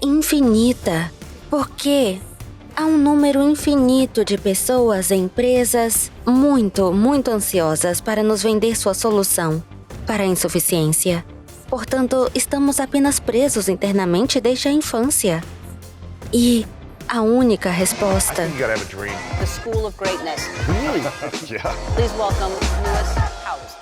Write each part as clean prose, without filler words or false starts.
é infinita, porque há um número infinito de pessoas e empresas muito, muito ansiosas para nos vender sua solução para a insuficiência. Portanto, estamos apenas presos internamente desde a infância. E a única resposta... The School of Greatness. Please welcome Lewis Howes.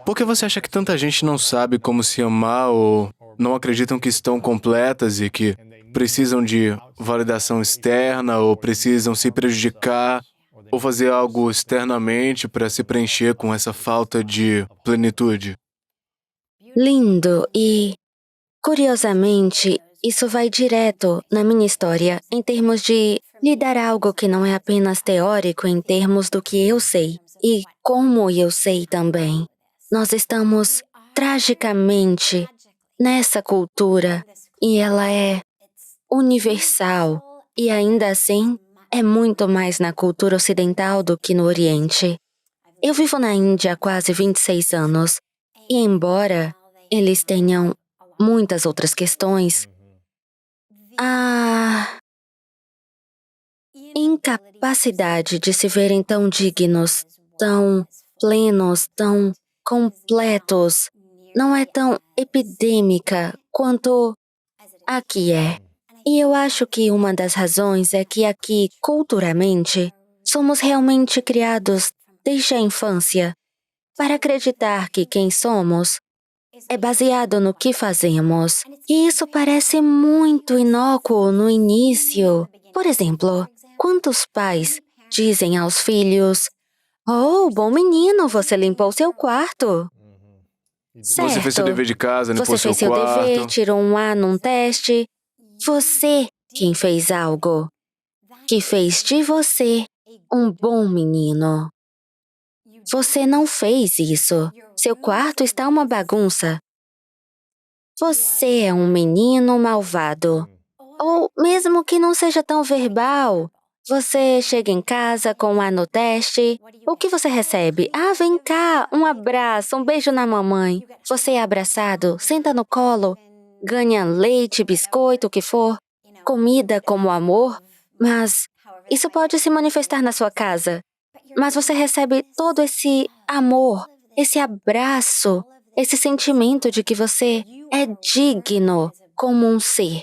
Por que você acha que tanta gente não sabe como se amar ou não acreditam que estão completas e que precisam de validação externa ou precisam se prejudicar ou fazer algo externamente para se preencher com essa falta de plenitude? Lindo e, curiosamente, isso vai direto na minha história em termos de lhe dar algo que não é apenas teórico em termos do que eu sei e como eu sei também. Nós estamos tragicamente nessa cultura e ela é universal e ainda assim é muito mais na cultura ocidental do que no Oriente. Eu vivo na Índia há quase 26 anos e embora eles tenham muitas outras questões, a incapacidade de se verem tão dignos, tão plenos, tão completos, não é tão epidêmica quanto aqui é. E eu acho que uma das razões é que aqui, culturalmente, somos realmente criados desde a infância para acreditar que quem somos é baseado no que fazemos. E isso parece muito inócuo no início. Por exemplo, quantos pais dizem aos filhos: "Oh, bom menino, você limpou seu quarto." Certo. Você fez seu dever de casa, limpou Você seu fez seu quarto. dever, tirou um A num teste. Você quem fez algo que fez de você um bom menino. Você não fez isso. Seu quarto está uma bagunça. Você é um menino malvado. Ou mesmo que não seja tão verbal, você chega em casa com um A no teste. O que você recebe? Ah, vem cá, um abraço, um beijo na mamãe. Você é abraçado, senta no colo, ganha leite, biscoito, o que for, comida como amor, mas isso pode se manifestar na sua casa. Mas você recebe todo esse amor, esse abraço, esse sentimento de que você é digno como um ser.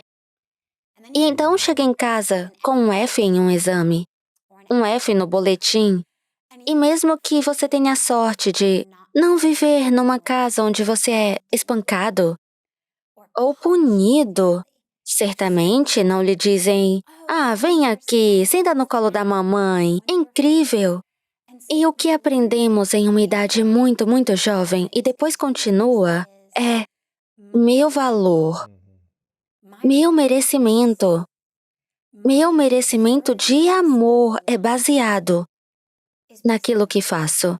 E então chega em casa com um F em um exame, um F no boletim, e mesmo que você tenha a sorte de não viver numa casa onde você é espancado ou punido, certamente não lhe dizem: "Ah, vem aqui, senta no colo da mamãe, é incrível." E o que aprendemos em uma idade muito, muito jovem e depois continua é meu valor, meu merecimento. Meu merecimento de amor é baseado naquilo que faço.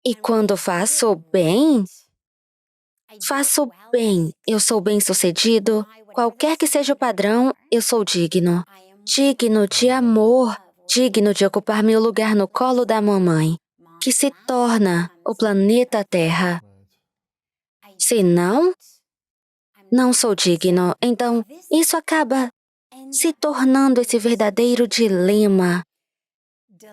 E quando faço bem, eu sou bem-sucedido, qualquer que seja o padrão, eu sou digno. Digno de amor, digno de ocupar meu lugar no colo da mamãe, que se torna o planeta Terra. Se não, não sou digno. Então, isso acaba se tornando esse verdadeiro dilema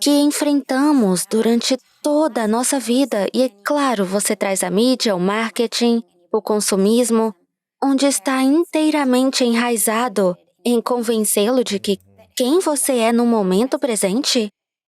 que enfrentamos durante toda a nossa vida. E é claro, você traz a mídia, o marketing, o consumismo, onde está inteiramente enraizado em convencê-lo de que quem você é no momento presente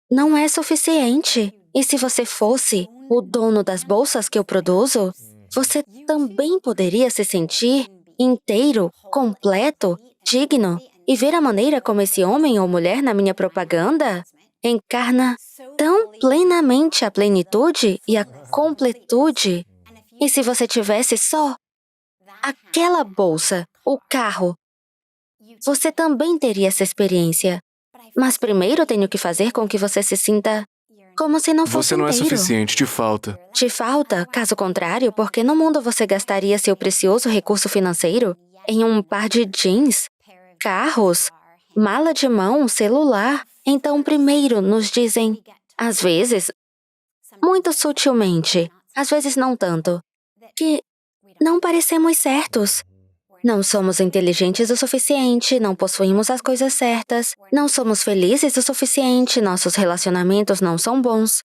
não é suficiente. E se você fosse o dono das bolsas que eu produzo, você também poderia se sentir inteiro, completo, digno e ver a maneira como esse homem ou mulher na minha propaganda encarna tão plenamente a plenitude e a completude. E se você tivesse só aquela bolsa, o carro, você também teria essa experiência. Mas primeiro tenho que fazer com que você se sinta como se não fosse Você não é inteiro. suficiente, te falta. Te falta, caso contrário, porque no mundo você gastaria seu precioso recurso financeiro em um par de jeans, carros, mala de mão, celular. Então, primeiro nos dizem, às vezes, muito sutilmente, às vezes não tanto, que não parecemos certos. Não somos inteligentes o suficiente, não possuímos as coisas certas, não somos felizes o suficiente, nossos relacionamentos não são bons,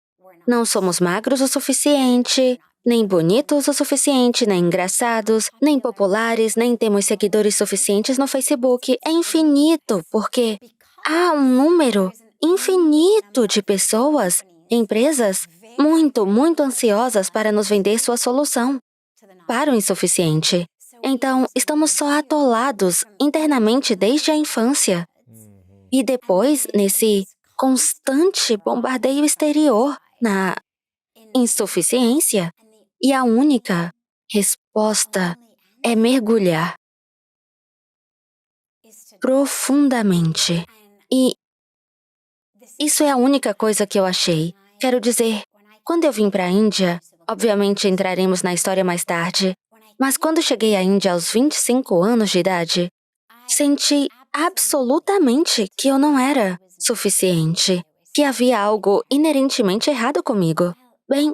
não somos magros o suficiente, nem bonitos o suficiente, nem engraçados, nem populares, nem temos seguidores suficientes no Facebook. É infinito, porque há um número infinito de pessoas, empresas, muito ansiosas para nos vender sua solução para o insuficiente. Então, estamos só atolados internamente desde a infância. E depois, nesse constante bombardeio exterior, na insuficiência, e a única resposta é mergulhar profundamente. E isso é a única coisa que eu achei. Quero dizer, quando eu vim para a Índia, obviamente entraremos na história mais tarde, mas quando cheguei à Índia aos 25 anos de idade, senti absolutamente que eu não era suficiente, que havia algo inerentemente errado comigo. Bem,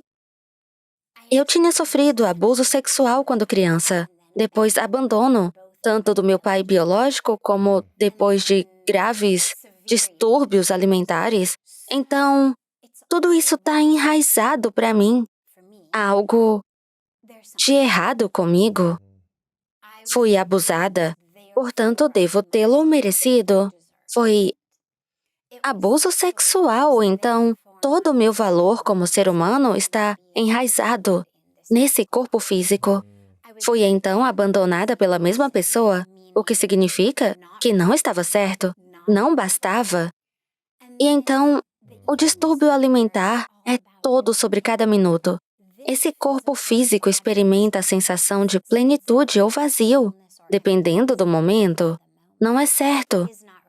eu tinha sofrido abuso sexual quando criança, depois abandono, tanto do meu pai biológico como depois de graves distúrbios alimentares. Então, tudo isso está enraizado para mim. Há algo de errado comigo. Fui abusada, portanto devo tê-lo merecido. Foi abuso sexual, então todo o meu valor como ser humano está enraizado nesse corpo físico. Fui então abandonada pela mesma pessoa, o que significa que não estava certo, não bastava. E então, o distúrbio alimentar é todo sobre cada minuto. Esse corpo físico experimenta a sensação de plenitude ou vazio, dependendo do momento. Não é certo.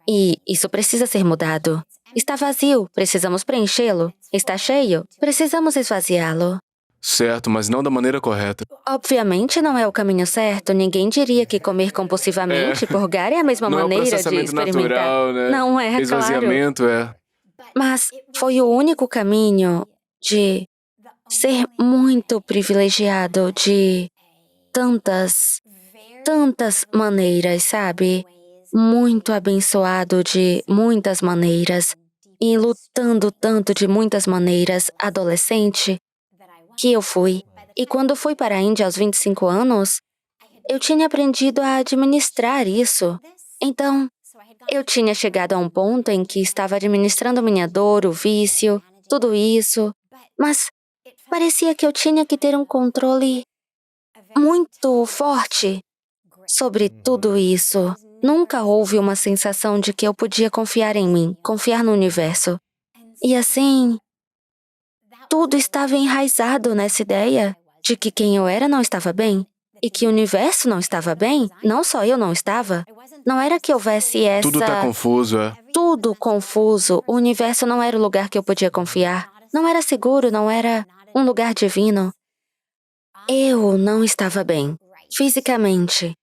E isso precisa ser mudado. Está vazio, precisamos preenchê-lo. Está cheio, precisamos esvaziá-lo. Certo, mas não da maneira correta. Obviamente não é o caminho certo. Ninguém diria que comer compulsivamente, purgar é a mesma Não é o maneira de processamento experimentar. natural, né? Não é, claro. Esvaziamento é. Mas foi o único caminho de ser muito privilegiado de tantas maneiras, sabe? Muito abençoado de muitas maneiras e lutando tanto de muitas maneiras, adolescente, que eu fui. E quando fui para a Índia aos 25 anos, eu tinha aprendido a administrar isso. Então, eu tinha chegado a um ponto em que estava administrando minha dor, o vício, tudo isso, mas parecia que eu tinha que ter um controle muito forte sobre tudo isso. Nunca houve uma sensação de que eu podia confiar em mim, confiar no universo. E assim, tudo estava enraizado nessa ideia de que quem eu era não estava bem e que o universo não estava bem, não só eu não estava. Não era que houvesse essa... Tudo tá confuso, é. Tudo confuso. O universo não era o lugar que eu podia confiar. Não era seguro, não era um lugar divino. Eu não estava bem, fisicamente.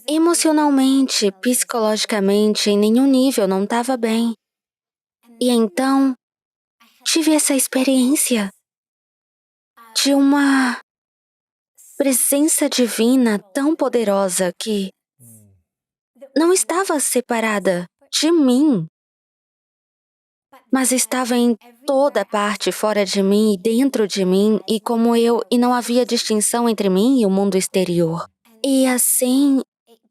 Emocionalmente, psicologicamente, em nenhum nível não estava bem. E então, tive essa experiência de uma presença divina tão poderosa que não estava separada de mim, mas estava em toda parte fora de mim e dentro de mim, e como eu, e não havia distinção entre mim e o mundo exterior. E assim,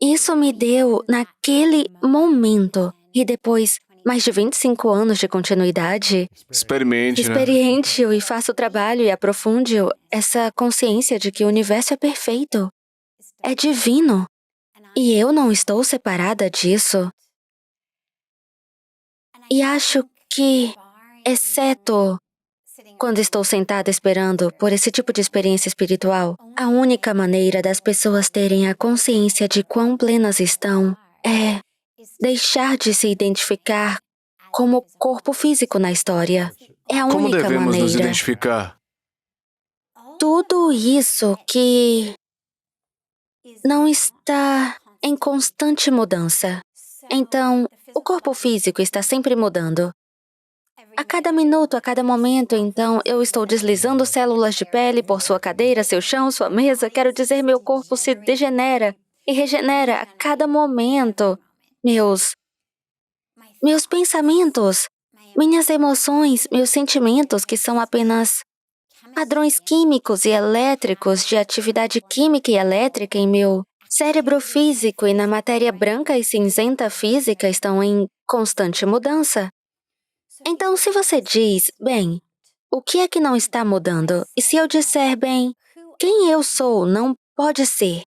isso me deu, naquele momento, e depois, mais de 25 anos de continuidade, Experimente, né? experiente-o e faça o trabalho e aprofunde-o, essa consciência de que o universo é perfeito, é divino, e eu não estou separada disso. E acho que, exceto quando estou sentada esperando por esse tipo de experiência espiritual, a única maneira das pessoas terem a consciência de quão plenas estão é deixar de se identificar como corpo físico na história. É a Como única devemos nos maneira. identificar? Tudo isso que não está em constante mudança. Então, o corpo físico está sempre mudando. A cada minuto, a cada momento, então, eu estou deslizando células de pele por sua cadeira, seu chão, sua mesa. Quero dizer, meu corpo se degenera. e regenera a cada momento meus pensamentos, minhas emoções, meus sentimentos, que são apenas padrões químicos e elétricos de atividade química e elétrica em meu cérebro físico e na matéria branca e cinzenta física estão em constante mudança. Então, se você diz, bem, o que é que não está mudando? E se eu disser, bem, quem eu sou não pode ser.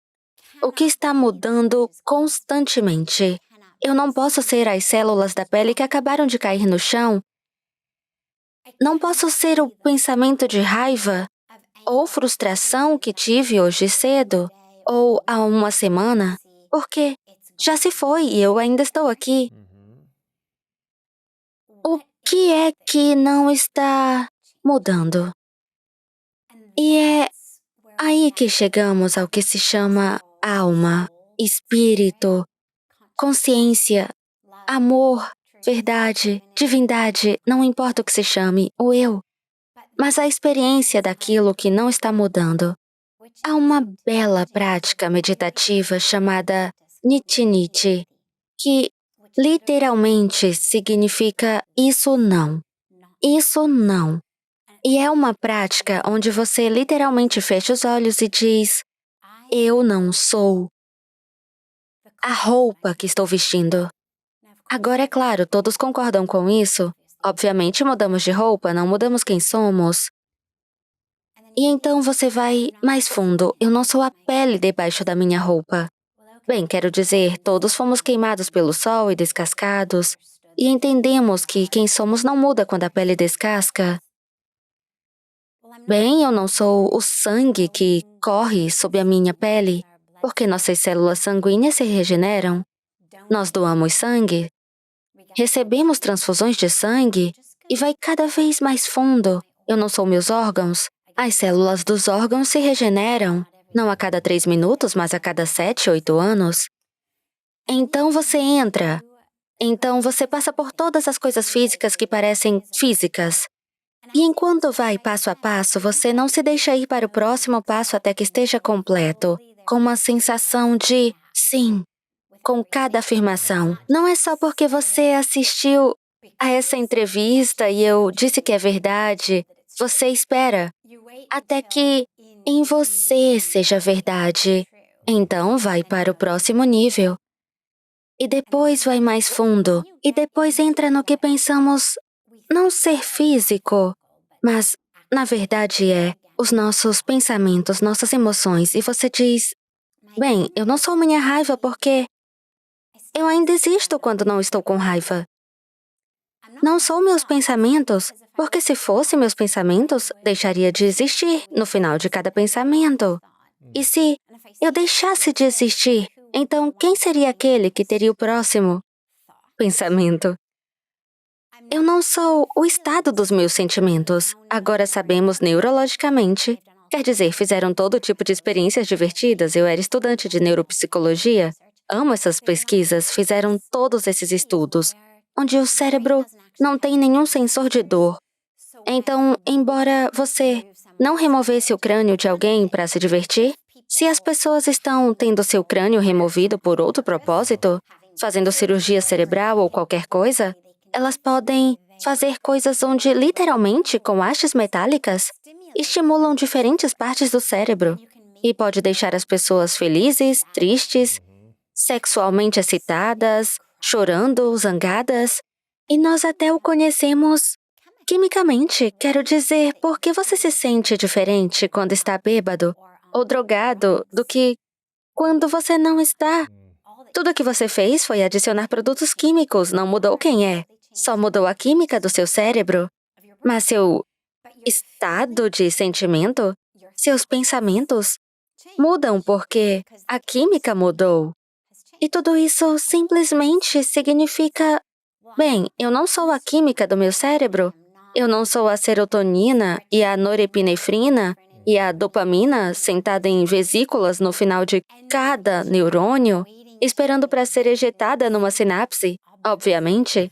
O que está mudando constantemente? Eu não posso ser as células da pele que acabaram de cair no chão. Não posso ser o pensamento de raiva ou frustração que tive hoje cedo ou há uma semana, porque já se foi e eu ainda estou aqui. O que é que não está mudando? E é aí que chegamos ao que se chama alma, espírito, consciência, amor, verdade, divindade, não importa o que se chame, o eu. Mas a experiência daquilo que não está mudando. Há uma bela prática meditativa chamada Nichi-Nichi, que literalmente significa isso não. Isso não. E é uma prática onde você literalmente fecha os olhos e diz: eu não sou a roupa que estou vestindo. Agora, é claro, todos concordam com isso. Obviamente, mudamos de roupa, não mudamos quem somos. E então você vai mais fundo. Eu não sou a pele debaixo da minha roupa. Bem, quero dizer, todos fomos queimados pelo sol e descascados. E entendemos que quem somos não muda quando a pele descasca. Bem, eu não sou o sangue que corre sob a minha pele, porque nossas células sanguíneas se regeneram. Nós doamos sangue, recebemos transfusões de sangue e vai cada vez mais fundo. Eu não sou meus órgãos. As células dos órgãos se regeneram, não a cada 3 minutos, mas a cada 7, 8 anos. Então você entra. Então você passa por todas as coisas físicas que parecem físicas. E enquanto vai passo a passo, você não se deixa ir para o próximo passo até que esteja completo, com uma sensação de sim, com cada afirmação. Não é só porque você assistiu a essa entrevista e eu disse que é verdade. Você espera até que em você seja verdade. Então vai para o próximo nível. E depois vai mais fundo. E depois entra no que pensamos não ser físico, mas na verdade é os nossos pensamentos, nossas emoções. E você diz, bem, eu não sou minha raiva porque eu ainda existo quando não estou com raiva. Não sou meus pensamentos, porque se fosse meus pensamentos, deixaria de existir no final de cada pensamento. E se eu deixasse de existir, então quem seria aquele que teria o próximo pensamento? Eu não sou o estado dos meus sentimentos. Agora sabemos neurologicamente. Quer dizer, fizeram todo tipo de experiências divertidas. Eu era estudante de neuropsicologia. Amo essas pesquisas. Fizeram todos esses estudos, onde o cérebro não tem nenhum sensor de dor. Então, embora você não removesse o crânio de alguém para se divertir, se as pessoas estão tendo seu crânio removido por outro propósito, fazendo cirurgia cerebral ou qualquer coisa, elas podem fazer coisas onde, literalmente, com hastes metálicas, estimulam diferentes partes do cérebro e pode deixar as pessoas felizes, tristes, sexualmente excitadas, chorando, zangadas. E nós até o conhecemos quimicamente. Quero dizer, por que você se sente diferente quando está bêbado ou drogado do que quando você não está? Tudo o que você fez foi adicionar produtos químicos, não mudou quem é. Só mudou a química do seu cérebro. Mas seu estado de sentimento, seus pensamentos, mudam porque a química mudou. E tudo isso simplesmente significa... Bem, eu não sou a química do meu cérebro. Eu não sou a serotonina e a norepinefrina e a dopamina sentada em vesículas no final de cada neurônio, esperando para ser ejetada numa sinapse, obviamente.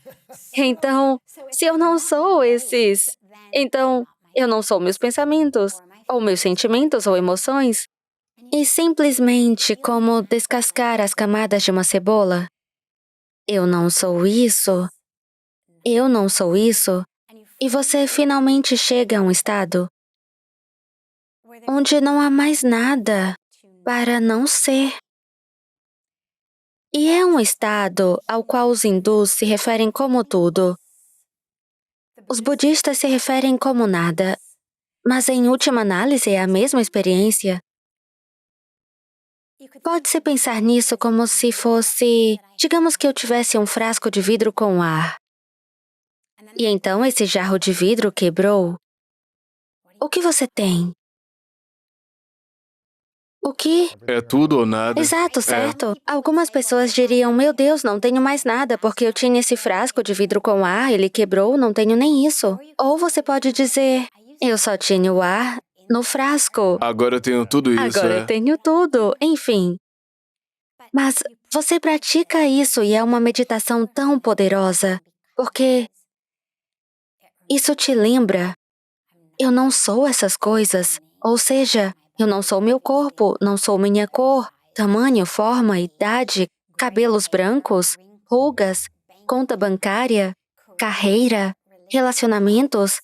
Então, se eu não sou esses, então eu não sou meus pensamentos, ou meus sentimentos ou emoções. E simplesmente como descascar as camadas de uma cebola? Eu não sou isso. Eu não sou isso. E você finalmente chega a um estado onde não há mais nada para não ser. E é um estado ao qual os hindus se referem como tudo. Os budistas se referem como nada, mas em última análise é a mesma experiência. Pode-se pensar nisso como se fosse, digamos que eu tivesse um frasco de vidro com ar. E então esse jarro de vidro quebrou. O que você tem? O que? É tudo ou nada. Exato, certo? Algumas pessoas diriam, meu Deus, não tenho mais nada, porque eu tinha esse frasco de vidro com ar, ele quebrou, não tenho nem isso. Ou você pode dizer, eu só tinha o ar no frasco. Agora eu tenho tudo isso, Agora eu tenho tudo, enfim. Mas você pratica isso e é uma meditação tão poderosa, porque isso te lembra, eu não sou essas coisas, ou seja, eu não sou meu corpo, não sou minha cor, tamanho, forma, idade, cabelos brancos, rugas, conta bancária, carreira, relacionamentos.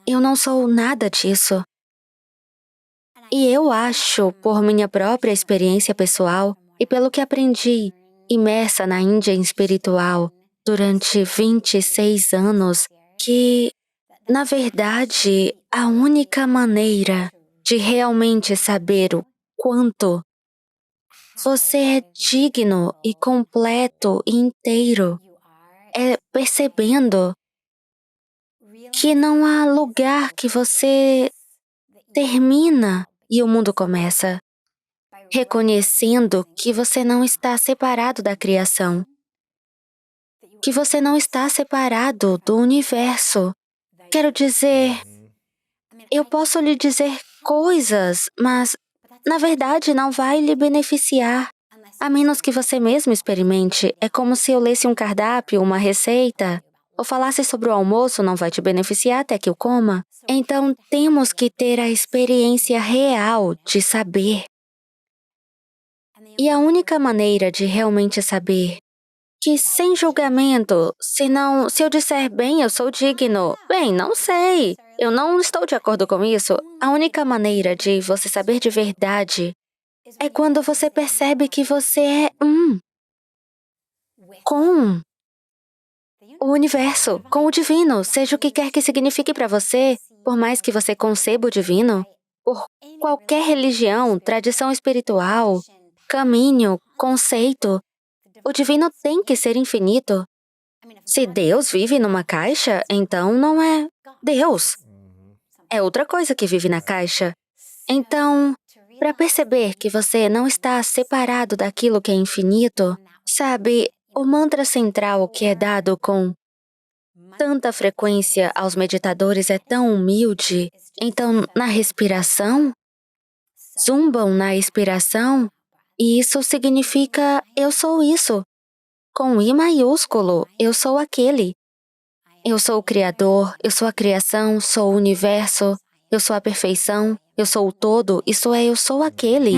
Eu não sou nada disso. E eu acho, por minha própria experiência pessoal e pelo que aprendi, imersa na Índia espiritual durante 26 anos, que, na verdade, a única maneira de realmente saber o quanto você é digno e completo e inteiro é percebendo que não há lugar que você termina e o mundo começa. Reconhecendo que você não está separado da criação, que você não está separado do universo. Quero dizer, eu posso lhe dizer coisas, mas, na verdade, não vai lhe beneficiar, a menos que você mesmo experimente. É como se eu lesse um cardápio, uma receita, ou falasse sobre o almoço, não vai te beneficiar até que eu coma. Então, temos que ter a experiência real de saber. E a única maneira de realmente saber que, sem julgamento, se eu disser, bem, eu sou digno, bem, não sei, eu não estou de acordo com isso, a única maneira de você saber de verdade é quando você percebe que você é com o universo, com o divino, seja o que quer que signifique para você, por mais que você conceba o divino, por qualquer religião, tradição espiritual, caminho, conceito, o divino tem que ser infinito. Se Deus vive numa caixa, então não é Deus. É outra coisa que vive na caixa. Então, para perceber que você não está separado daquilo que é infinito, sabe, o mantra central que é dado com tanta frequência aos meditadores é tão humilde. Então, na respiração, zumbam na expiração, e isso significa eu sou isso. Com I maiúsculo, eu sou aquele. Eu sou o Criador, eu sou a criação, sou o universo, eu sou a perfeição, eu sou o todo, isso é, eu sou aquele.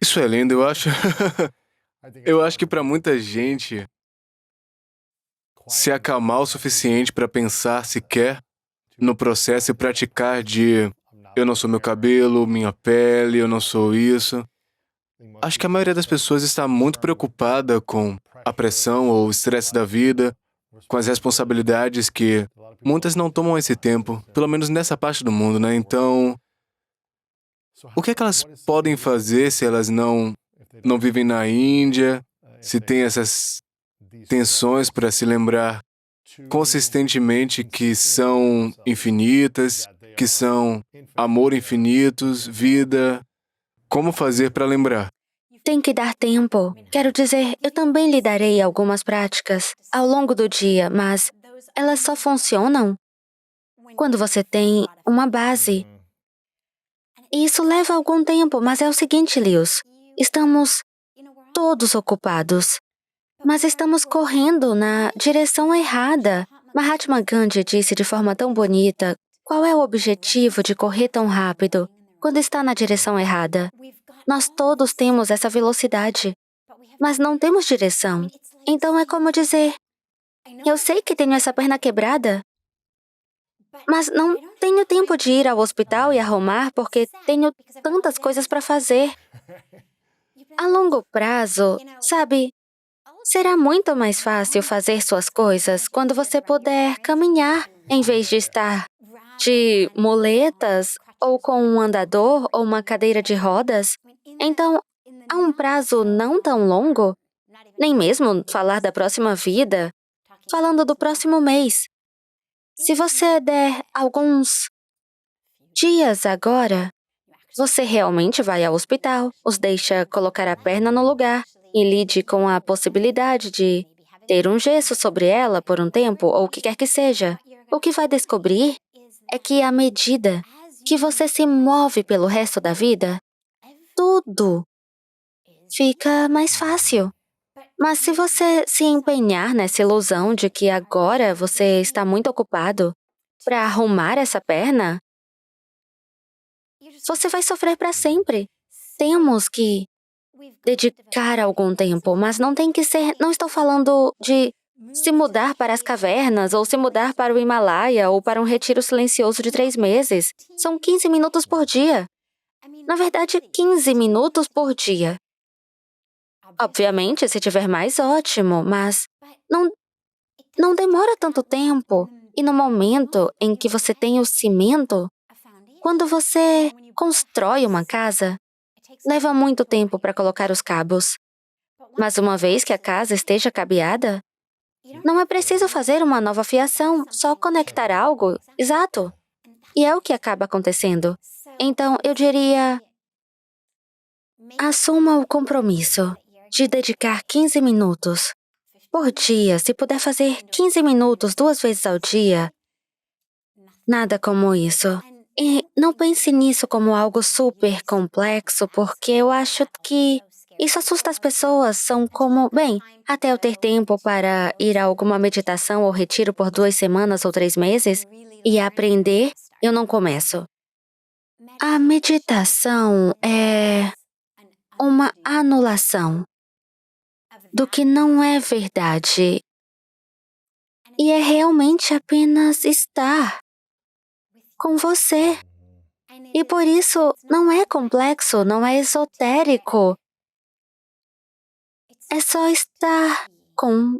Isso é lindo, eu acho. Eu acho que para muita gente, se acalmar o suficiente para pensar sequer no processo e praticar de eu não sou meu cabelo, minha pele, eu não sou isso. Acho que a maioria das pessoas está muito preocupada com a pressão ou o estresse da vida, com as responsabilidades que muitas não tomam esse tempo, pelo menos nessa parte do mundo, né? Então, o que é que elas podem fazer se elas não vivem na Índia, se tem essas tensões para se lembrar consistentemente que são infinitas, que são amor infinitos, vida? Como fazer para lembrar? Tem que dar tempo. Quero dizer, eu também lhe darei algumas práticas ao longo do dia, mas elas só funcionam quando você tem uma base. E isso leva algum tempo, mas é o seguinte, Lewis, estamos todos ocupados, mas estamos correndo na direção errada. Mahatma Gandhi disse de forma tão bonita, qual é o objetivo de correr tão rápido? quando está na direção errada. Nós todos temos essa velocidade, mas não temos direção. Então é como dizer, eu sei que tenho essa perna quebrada, mas não tenho tempo de ir ao hospital e arrumar porque tenho tantas coisas para fazer. A longo prazo, sabe, será muito mais fácil fazer suas coisas quando você puder caminhar, em vez de estar de muletas, ou com um andador ou uma cadeira de rodas. Então, a um prazo não tão longo, nem mesmo falar da próxima vida, falando do próximo mês. Se você der alguns dias agora, você realmente vai ao hospital, os deixa colocar a perna no lugar e lide com a possibilidade de ter um gesso sobre ela por um tempo ou o que quer que seja. O que vai descobrir é que à medida que você se move pelo resto da vida, tudo fica mais fácil. Mas se você se empenhar nessa ilusão de que agora você está muito ocupado para arrumar essa perna, você vai sofrer para sempre. Temos que dedicar algum tempo, mas não tem que ser... Não estou falando de se mudar para as cavernas, ou se mudar para o Himalaia, ou para um retiro silencioso de 3 meses. São 15 minutos por dia. Na verdade, 15 minutos por dia. Obviamente, se tiver mais, ótimo, mas não demora tanto tempo. E no momento em que você tem o cimento, quando você constrói uma casa, leva muito tempo para colocar os cabos. Mas uma vez que a casa esteja cabeada, não é preciso fazer uma nova fiação, só conectar algo, exato. E é o que acaba acontecendo. Então, eu diria, assuma o compromisso de dedicar 15 minutos por dia. Se puder fazer 15 minutos 2 vezes ao dia, nada como isso. E não pense nisso como algo super complexo, porque eu acho que isso assusta as pessoas. São como, bem, até eu ter tempo para ir a alguma meditação ou retiro por 2 semanas ou 3 meses e aprender, eu não começo. A meditação é uma anulação do que não é verdade. E é realmente apenas estar com você. E por isso não é complexo, não é esotérico. É só estar com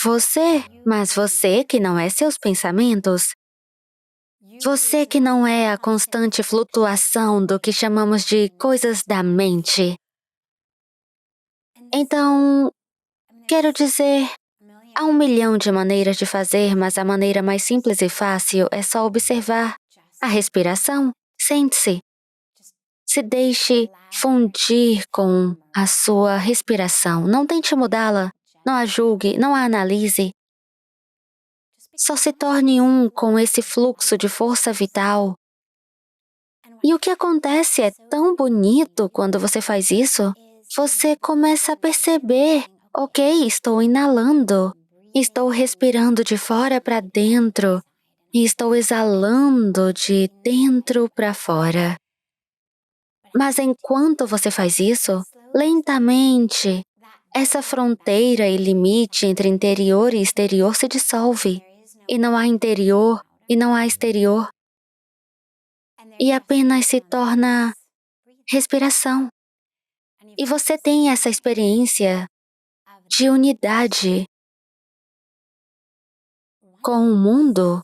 você, mas você que não é seus pensamentos. Você que não é a constante flutuação do que chamamos de coisas da mente. Então, quero dizer, há 1 milhão de maneiras de fazer, mas a maneira mais simples e fácil é só observar a respiração. Sente-se. Se deixe fundir com a sua respiração. Não tente mudá-la. Não a julgue, não a analise. Só se torne um com esse fluxo de força vital. E o que acontece é tão bonito quando você faz isso. Você começa a perceber, ok, estou inalando, estou respirando de fora para dentro e estou exalando de dentro para fora. Mas enquanto você faz isso, lentamente, essa fronteira e limite entre interior e exterior se dissolve. E não há interior e não há exterior. E apenas se torna respiração. E você tem essa experiência de unidade com o mundo.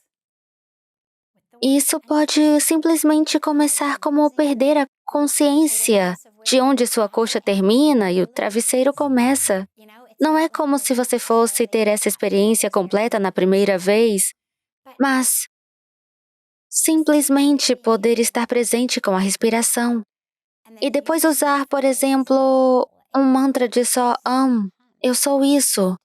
E isso pode simplesmente começar como perder a consciência de onde sua coxa termina e o travesseiro começa. Não é como se você fosse ter essa experiência completa na primeira vez, mas simplesmente poder estar presente com a respiração. E depois usar, por exemplo, um mantra de só eu sou isso.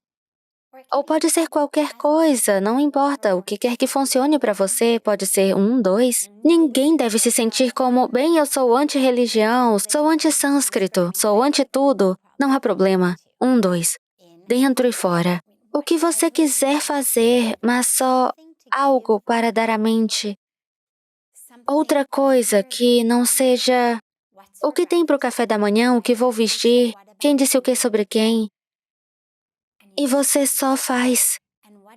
Ou pode ser qualquer coisa, não importa. O que quer que funcione para você, pode ser 1, 2. Ninguém deve se sentir como, bem, eu sou anti-religião, sou anti-sânscrito, sou anti-tudo. Não há problema. 1, 2. Dentro e fora. O que você quiser fazer, mas só algo para dar à mente outra coisa que não seja o que tem para o café da manhã, o que vou vestir, quem disse o que sobre quem. E você só faz.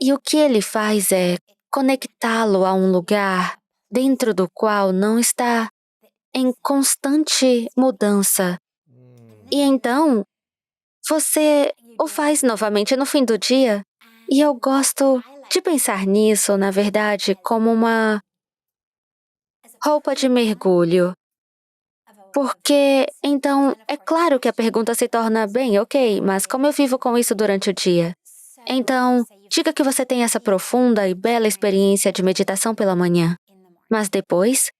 E o que ele faz é conectá-lo a um lugar dentro do qual não está em constante mudança. E então, você o faz novamente no fim do dia. E eu gosto de pensar nisso, na verdade, como uma roupa de mergulho. Porque, então, é claro que a pergunta se torna bem, ok, mas como eu vivo com isso durante o dia? Então, diga que você tem essa profunda e bela experiência de meditação pela manhã. Mas depois,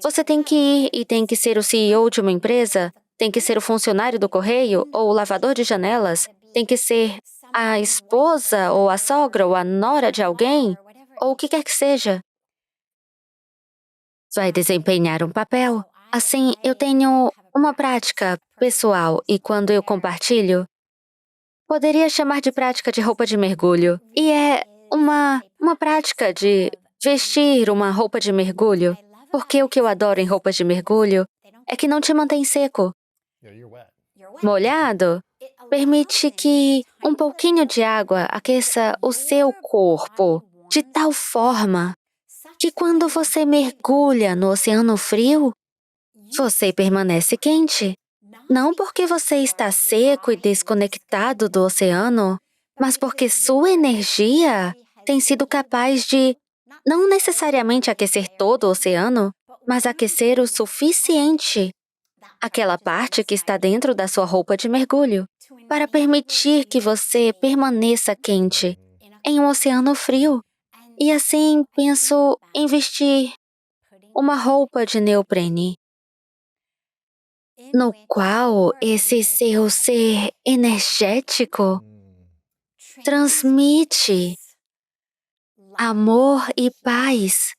você tem que ir e tem que ser o CEO de uma empresa, tem que ser o funcionário do correio ou o lavador de janelas, tem que ser a esposa ou a sogra ou a nora de alguém, ou o que quer que seja. Vai desempenhar um papel. Assim, eu tenho uma prática pessoal e quando eu compartilho, poderia chamar de prática de roupa de mergulho. E é uma prática de vestir uma roupa de mergulho. Porque o que eu adoro em roupas de mergulho é que não te mantém seco. Molhado permite que um pouquinho de água aqueça o seu corpo de tal forma que quando você mergulha no oceano frio, você permanece quente. Não porque você está seco e desconectado do oceano, mas porque sua energia tem sido capaz de não necessariamente aquecer todo o oceano, mas aquecer o suficiente, aquela parte que está dentro da sua roupa de mergulho, para permitir que você permaneça quente em um oceano frio. E assim penso em vestir uma roupa de neoprene, no qual esse seu ser energético transmite amor e paz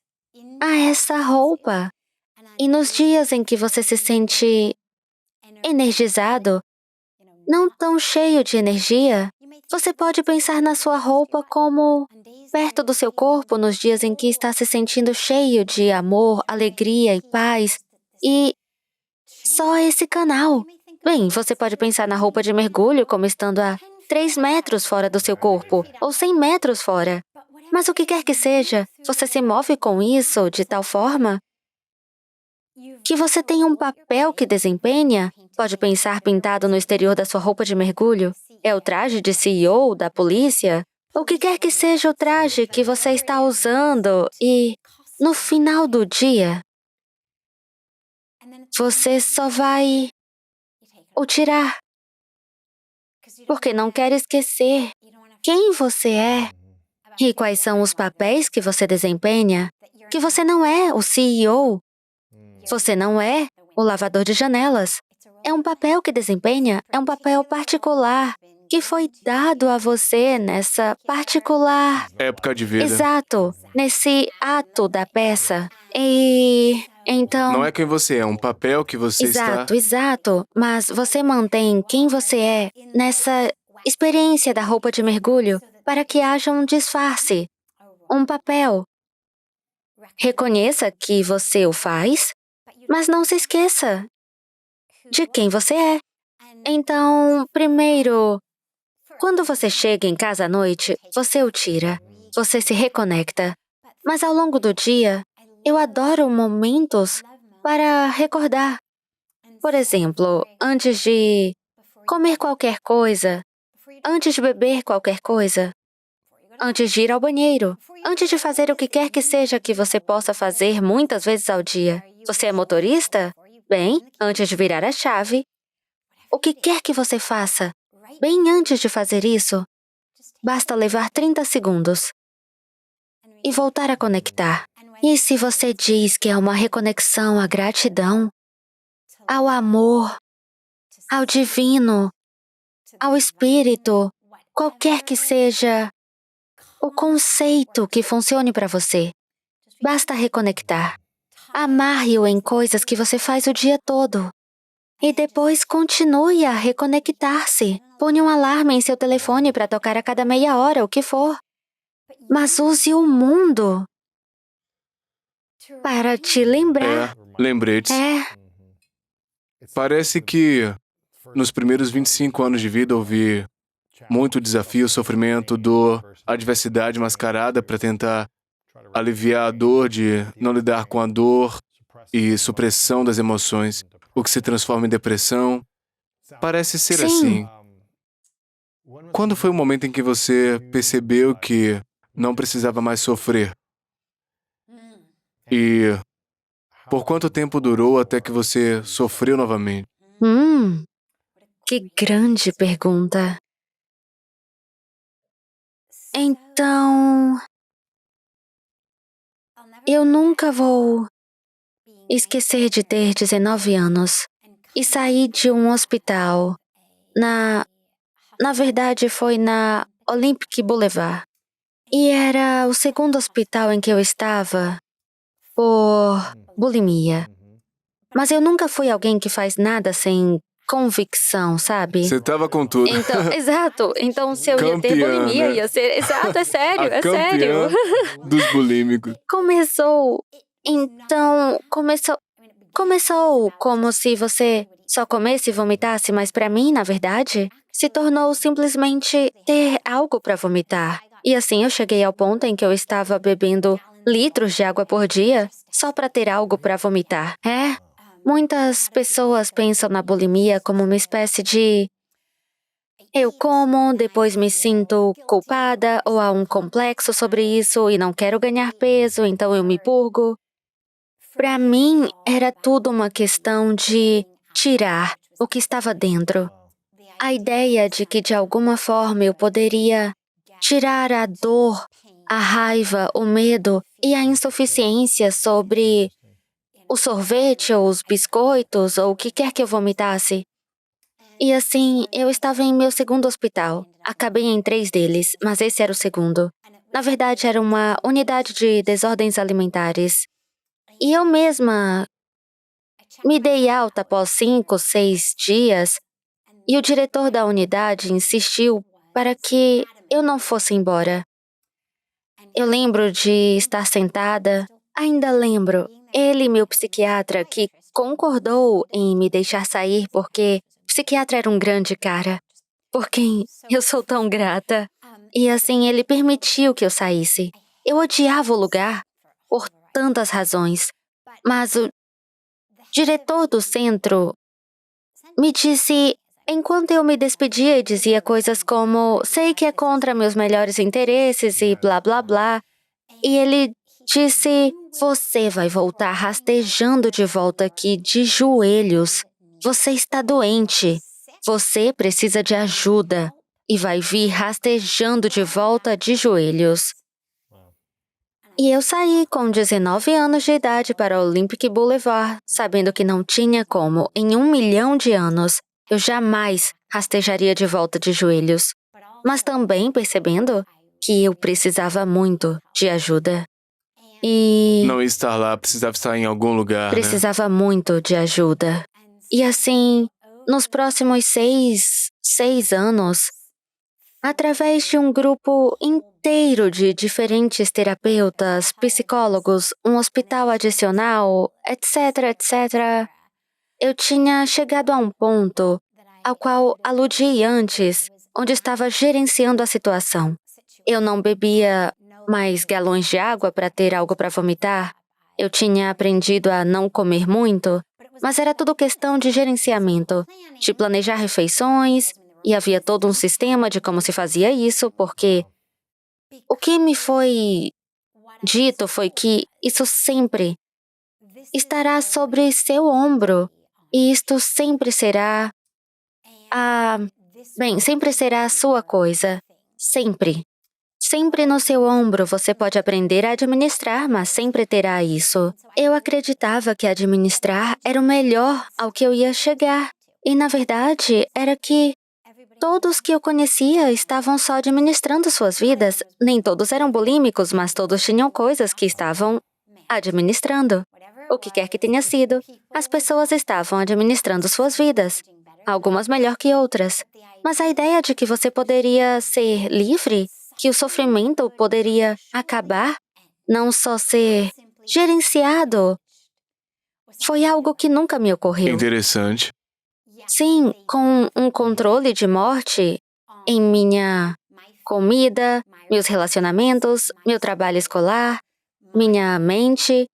a essa roupa. E nos dias em que você se sente energizado, não tão cheio de energia, você pode pensar na sua roupa como perto do seu corpo nos dias em que está se sentindo cheio de amor, alegria e paz. E só esse canal. Bem, você pode pensar na roupa de mergulho como estando a 3 metros fora do seu corpo, ou 100 metros fora. Mas o que quer que seja, você se move com isso de tal forma que você tem um papel que desempenha. Pode pensar pintado no exterior da sua roupa de mergulho. É o traje de CEO da polícia? O que quer que seja o traje que você está usando e, no final do dia, você só vai o tirar, porque não quer esquecer quem você é e quais são os papéis que você desempenha, que você não é o CEO, você não é o lavador de janelas. É um papel que desempenha, é um papel particular, que foi dado a você nessa particular... Época de vida. Exato, nesse ato da peça. E então... Não é quem você é um papel que você está... Exato. Mas você mantém quem você é nessa experiência da roupa de mergulho para que haja um disfarce, um papel. Reconheça que você o faz, mas não se esqueça de quem você é. Então, primeiro, quando você chega em casa à noite, você o tira, você se reconecta. Mas ao longo do dia, eu adoro momentos para recordar. Por exemplo, antes de comer qualquer coisa, antes de beber qualquer coisa, antes de ir ao banheiro, antes de fazer o que quer que seja que você possa fazer muitas vezes ao dia. Você é motorista? Bem, antes de virar a chave, o que quer que você faça, bem antes de fazer isso, basta levar 30 segundos e voltar a conectar. E se você diz que é uma reconexão à gratidão, ao amor, ao divino, ao espírito, qualquer que seja o conceito que funcione para você, basta reconectar. Amarre-o em coisas que você faz o dia todo. E depois continue a reconectar-se. Ponha um alarme em seu telefone para tocar a cada meia hora, o que for. Mas use o mundo para te lembrar. Lembretes. Parece que nos primeiros 25 anos de vida houve muito desafio, sofrimento, dor, adversidade mascarada para tentar aliviar a dor de não lidar com a dor e supressão das emoções, o que se transforma em depressão. Parece ser Sim. assim. Quando foi o momento em que você percebeu que não precisava mais sofrer? E por quanto tempo durou até que você sofreu novamente? Que grande pergunta. Então, eu nunca vou esquecer de ter 19 anos e sair de um hospital. Na verdade, foi na Olympic Boulevard. E era o segundo hospital em que eu estava por bulimia. Mas eu nunca fui alguém que faz nada sem convicção, sabe? Você estava com tudo. Então, exato. Então, se eu ia ter Campeã, bulimia, né? ia ser... Exato, é sério, A é sério. campeã dos bulímicos. Começou como se você só comesse e vomitasse, mas pra mim, na verdade, se tornou simplesmente ter algo pra vomitar. E assim eu cheguei ao ponto em que eu estava bebendo litros de água por dia só pra ter algo pra vomitar. Muitas pessoas pensam na bulimia como uma espécie de eu como, depois me sinto culpada ou há um complexo sobre isso e não quero ganhar peso, então eu me purgo. Para mim, era tudo uma questão de tirar o que estava dentro. A ideia de que de alguma forma eu poderia tirar a dor, a raiva, o medo e a insuficiência sobre o sorvete ou os biscoitos ou o que quer que eu vomitasse. E assim, eu estava em meu segundo hospital. Acabei em 3 deles, mas esse era o segundo. Na verdade, era uma unidade de desordens alimentares. E eu mesma me dei alta após 5, 6 dias, e o diretor da unidade insistiu para que eu não fosse embora. Eu lembro de estar sentada, ainda lembro, ele e meu psiquiatra que concordou em me deixar sair porque o psiquiatra era um grande cara, por quem eu sou tão grata. E assim ele permitiu que eu saísse. Eu odiava o lugar por tantas razões, mas o diretor do centro me disse, enquanto eu me despedia e dizia coisas como sei que é contra meus melhores interesses e blá blá blá, e ele disse, você vai voltar rastejando de volta aqui de joelhos. Você está doente. Você precisa de ajuda e vai vir rastejando de volta de joelhos. E eu saí com 19 anos de idade para o Olympic Boulevard, sabendo que não tinha como, em 1 milhão de anos, eu jamais rastejaria de volta de joelhos. Mas também percebendo que eu precisava muito de ajuda. E Não ia estar lá, precisava estar em algum lugar, né? precisava muito de ajuda. E assim, nos próximos 6 anos, através de um grupo inteiro de diferentes terapeutas, psicólogos, um hospital adicional, etc, etc, eu tinha chegado a um ponto ao qual aludi antes, onde estava gerenciando a situação. Eu não bebia mais galões de água para ter algo para vomitar. Eu tinha aprendido a não comer muito, mas era tudo questão de gerenciamento, de planejar refeições, e havia todo um sistema de como se fazia isso, porque o que me foi dito foi que isso sempre estará sobre seu ombro, e isto sempre será sempre será a sua coisa. Sempre. Sempre no seu ombro você pode aprender a administrar, mas sempre terá isso. Eu acreditava que administrar era o melhor ao que eu ia chegar. E, na verdade, era que todos que eu conhecia estavam só administrando suas vidas. Nem todos eram bulímicos, mas todos tinham coisas que estavam administrando. O que quer que tenha sido, as pessoas estavam administrando suas vidas. Algumas melhor que outras. Mas a ideia de que você poderia ser livre, que o sofrimento poderia acabar, não só ser gerenciado. Foi algo que nunca me ocorreu. Interessante. Sim, com um controle de morte em minha comida, meus relacionamentos, meu trabalho escolar, minha mente.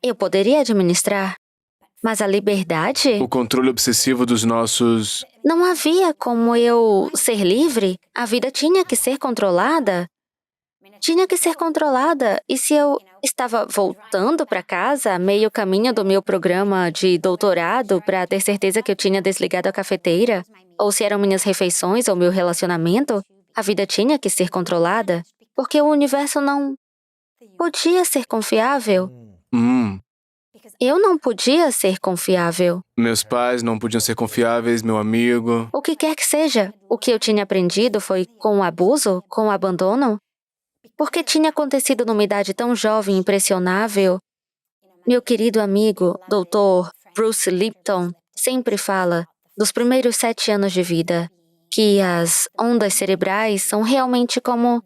Eu poderia administrar, mas a liberdade? O controle obsessivo dos nossos... Não havia como eu ser livre. A vida tinha que ser controlada. Tinha que ser controlada. E se eu estava voltando para casa, a meio caminho do meu programa de doutorado, para ter certeza que eu tinha desligado a cafeteira, ou se eram minhas refeições ou meu relacionamento, a vida tinha que ser controlada, porque o universo não podia ser confiável. Eu não podia ser confiável. Meus pais não podiam ser confiáveis, meu amigo. O que quer que seja, o que eu tinha aprendido foi com o abuso, com o abandono. Porque tinha acontecido numa idade tão jovem e impressionável. Meu querido amigo, Dr. Bruce Lipton, sempre fala dos primeiros 7 anos de vida, que as ondas cerebrais são realmente como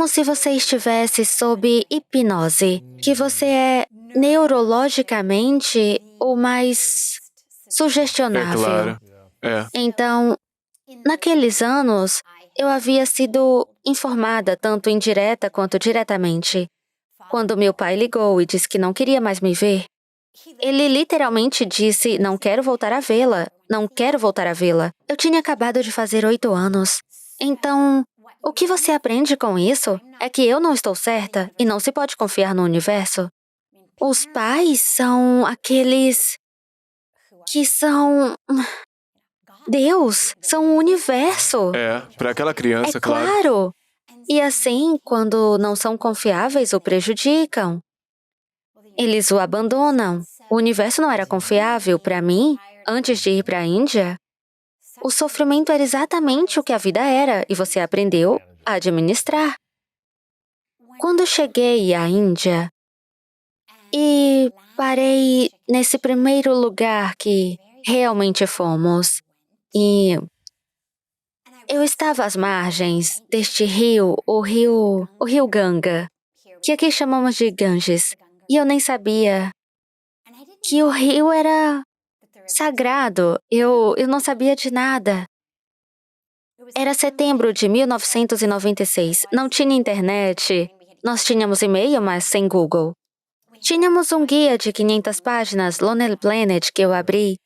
se você estivesse sob hipnose, que você é neurologicamente o mais sugestionável. É claro. É. Então, naqueles anos, eu havia sido informada tanto indireta quanto diretamente. Quando meu pai ligou e disse que não queria mais me ver, ele literalmente disse, não quero voltar a vê-la, não quero voltar a vê-la. Eu tinha acabado de fazer 8 anos. Então, o que você aprende com isso é que eu não estou certa e não se pode confiar no universo. Os pais são aqueles que são Deus, são o universo. É, para aquela criança, É claro. E assim, quando não são confiáveis, o prejudicam. Eles o abandonam. O universo não era confiável para mim. Antes de ir para a Índia, o sofrimento era exatamente o que a vida era e você aprendeu a administrar. Quando cheguei à Índia e parei nesse primeiro lugar que realmente fomos, e eu estava às margens deste rio, o rio Ganga, que aqui chamamos de Ganges, e eu nem sabia que o rio era sagrado. Eu não sabia de nada. Era setembro de 1996. Não tinha internet. Nós tínhamos e-mail, mas sem Google. Tínhamos um guia de 500 páginas, Lonely Planet, que eu abri.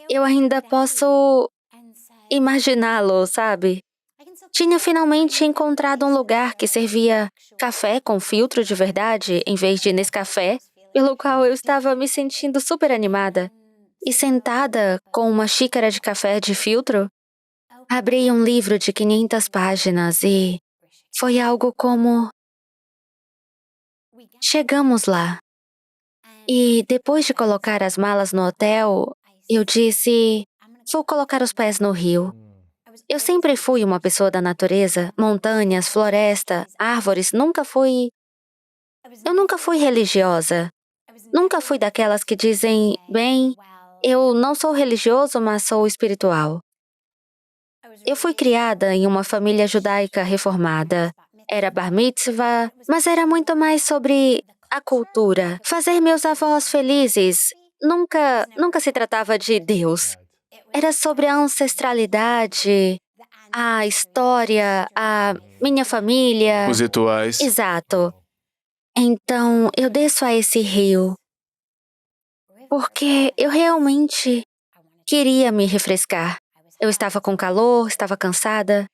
Eu ainda posso imaginá-lo, sabe? Tinha finalmente encontrado um lugar que servia café com filtro de verdade, em vez de Nescafé, pelo qual eu estava me sentindo super animada. E sentada com uma xícara de café de filtro, abri um livro de 500 páginas e foi algo como... Chegamos lá. E depois de colocar as malas no hotel, eu disse, vou colocar os pés no rio. Eu sempre fui uma pessoa da natureza, montanhas, floresta, árvores, Eu nunca fui religiosa. Nunca fui daquelas que dizem, bem, eu não sou religioso, mas sou espiritual. Eu fui criada em uma família judaica reformada. Era bar mitzvah, mas era muito mais sobre a cultura. Fazer meus avós felizes. Nunca se tratava de Deus. Era sobre a ancestralidade, a história, a minha família. Os rituais. Exato. Então, eu desço a esse rio porque eu realmente queria me refrescar. Eu estava com calor, estava cansada.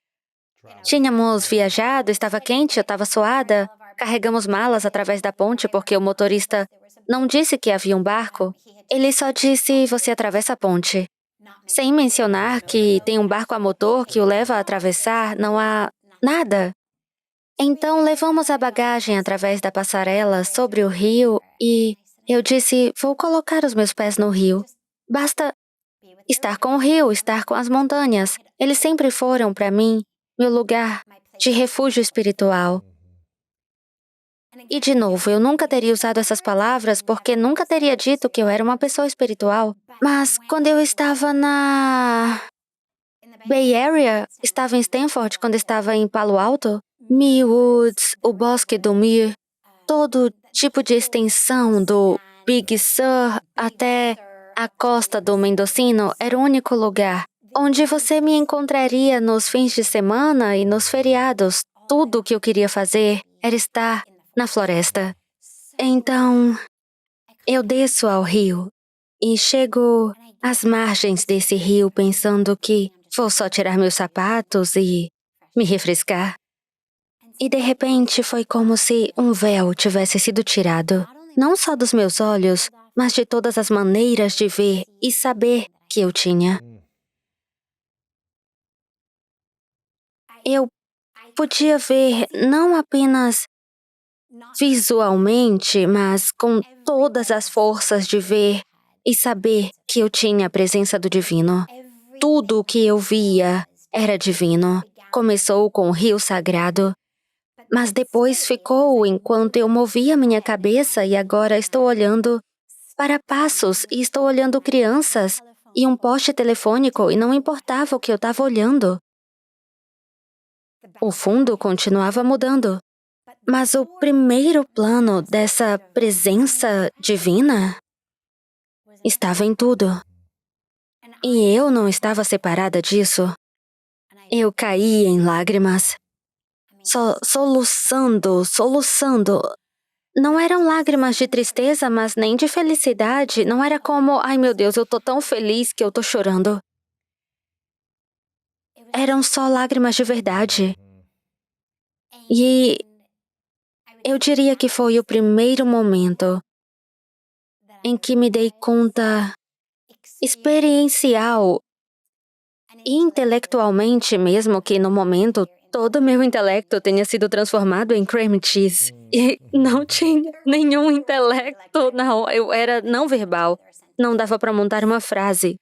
Tínhamos viajado, estava quente, eu estava suada. Carregamos malas através da ponte porque o motorista não disse que havia um barco. Ele só disse, você atravessa a ponte. Sem mencionar que tem um barco a motor que o leva a atravessar, não há nada. Então, levamos a bagagem através da passarela sobre o rio e eu disse, vou colocar os meus pés no rio. Basta estar com o rio, estar com as montanhas. Eles sempre foram, para mim, meu lugar de refúgio espiritual. E, de novo, eu nunca teria usado essas palavras porque nunca teria dito que eu era uma pessoa espiritual. Mas, quando eu estava na Bay Area, estava em Stanford, quando estava em Palo Alto, Mill Woods, o Bosque do Mir, todo tipo de extensão do Big Sur até a costa do Mendocino era o único lugar onde você me encontraria nos fins de semana e nos feriados. Tudo o que eu queria fazer era estar na floresta. Então, eu desço ao rio e chego às margens desse rio pensando que vou só tirar meus sapatos e me refrescar. E de repente foi como se um véu tivesse sido tirado, não só dos meus olhos, mas de todas as maneiras de ver e saber que eu tinha. Eu podia ver não apenas visualmente, mas com todas as forças de ver e saber que eu tinha a presença do divino. Tudo o que eu via era divino. Começou com o rio sagrado, mas depois ficou enquanto eu movia minha cabeça e agora estou olhando para passos e estou olhando crianças e um poste telefônico e não importava o que eu estava olhando. O fundo continuava mudando. Mas o primeiro plano dessa presença divina estava em tudo. E eu não estava separada disso. Eu caí em lágrimas. Soluçando. Não eram lágrimas de tristeza, mas nem de felicidade. Não era como, ai meu Deus, eu tô tão feliz que eu tô chorando. Eram só lágrimas de verdade. E eu diria que foi o primeiro momento em que me dei conta experiencial e intelectualmente mesmo que no momento todo meu intelecto tenha sido transformado em cream cheese. E não tinha nenhum intelecto, não. Eu era não verbal. Não dava para montar uma frase.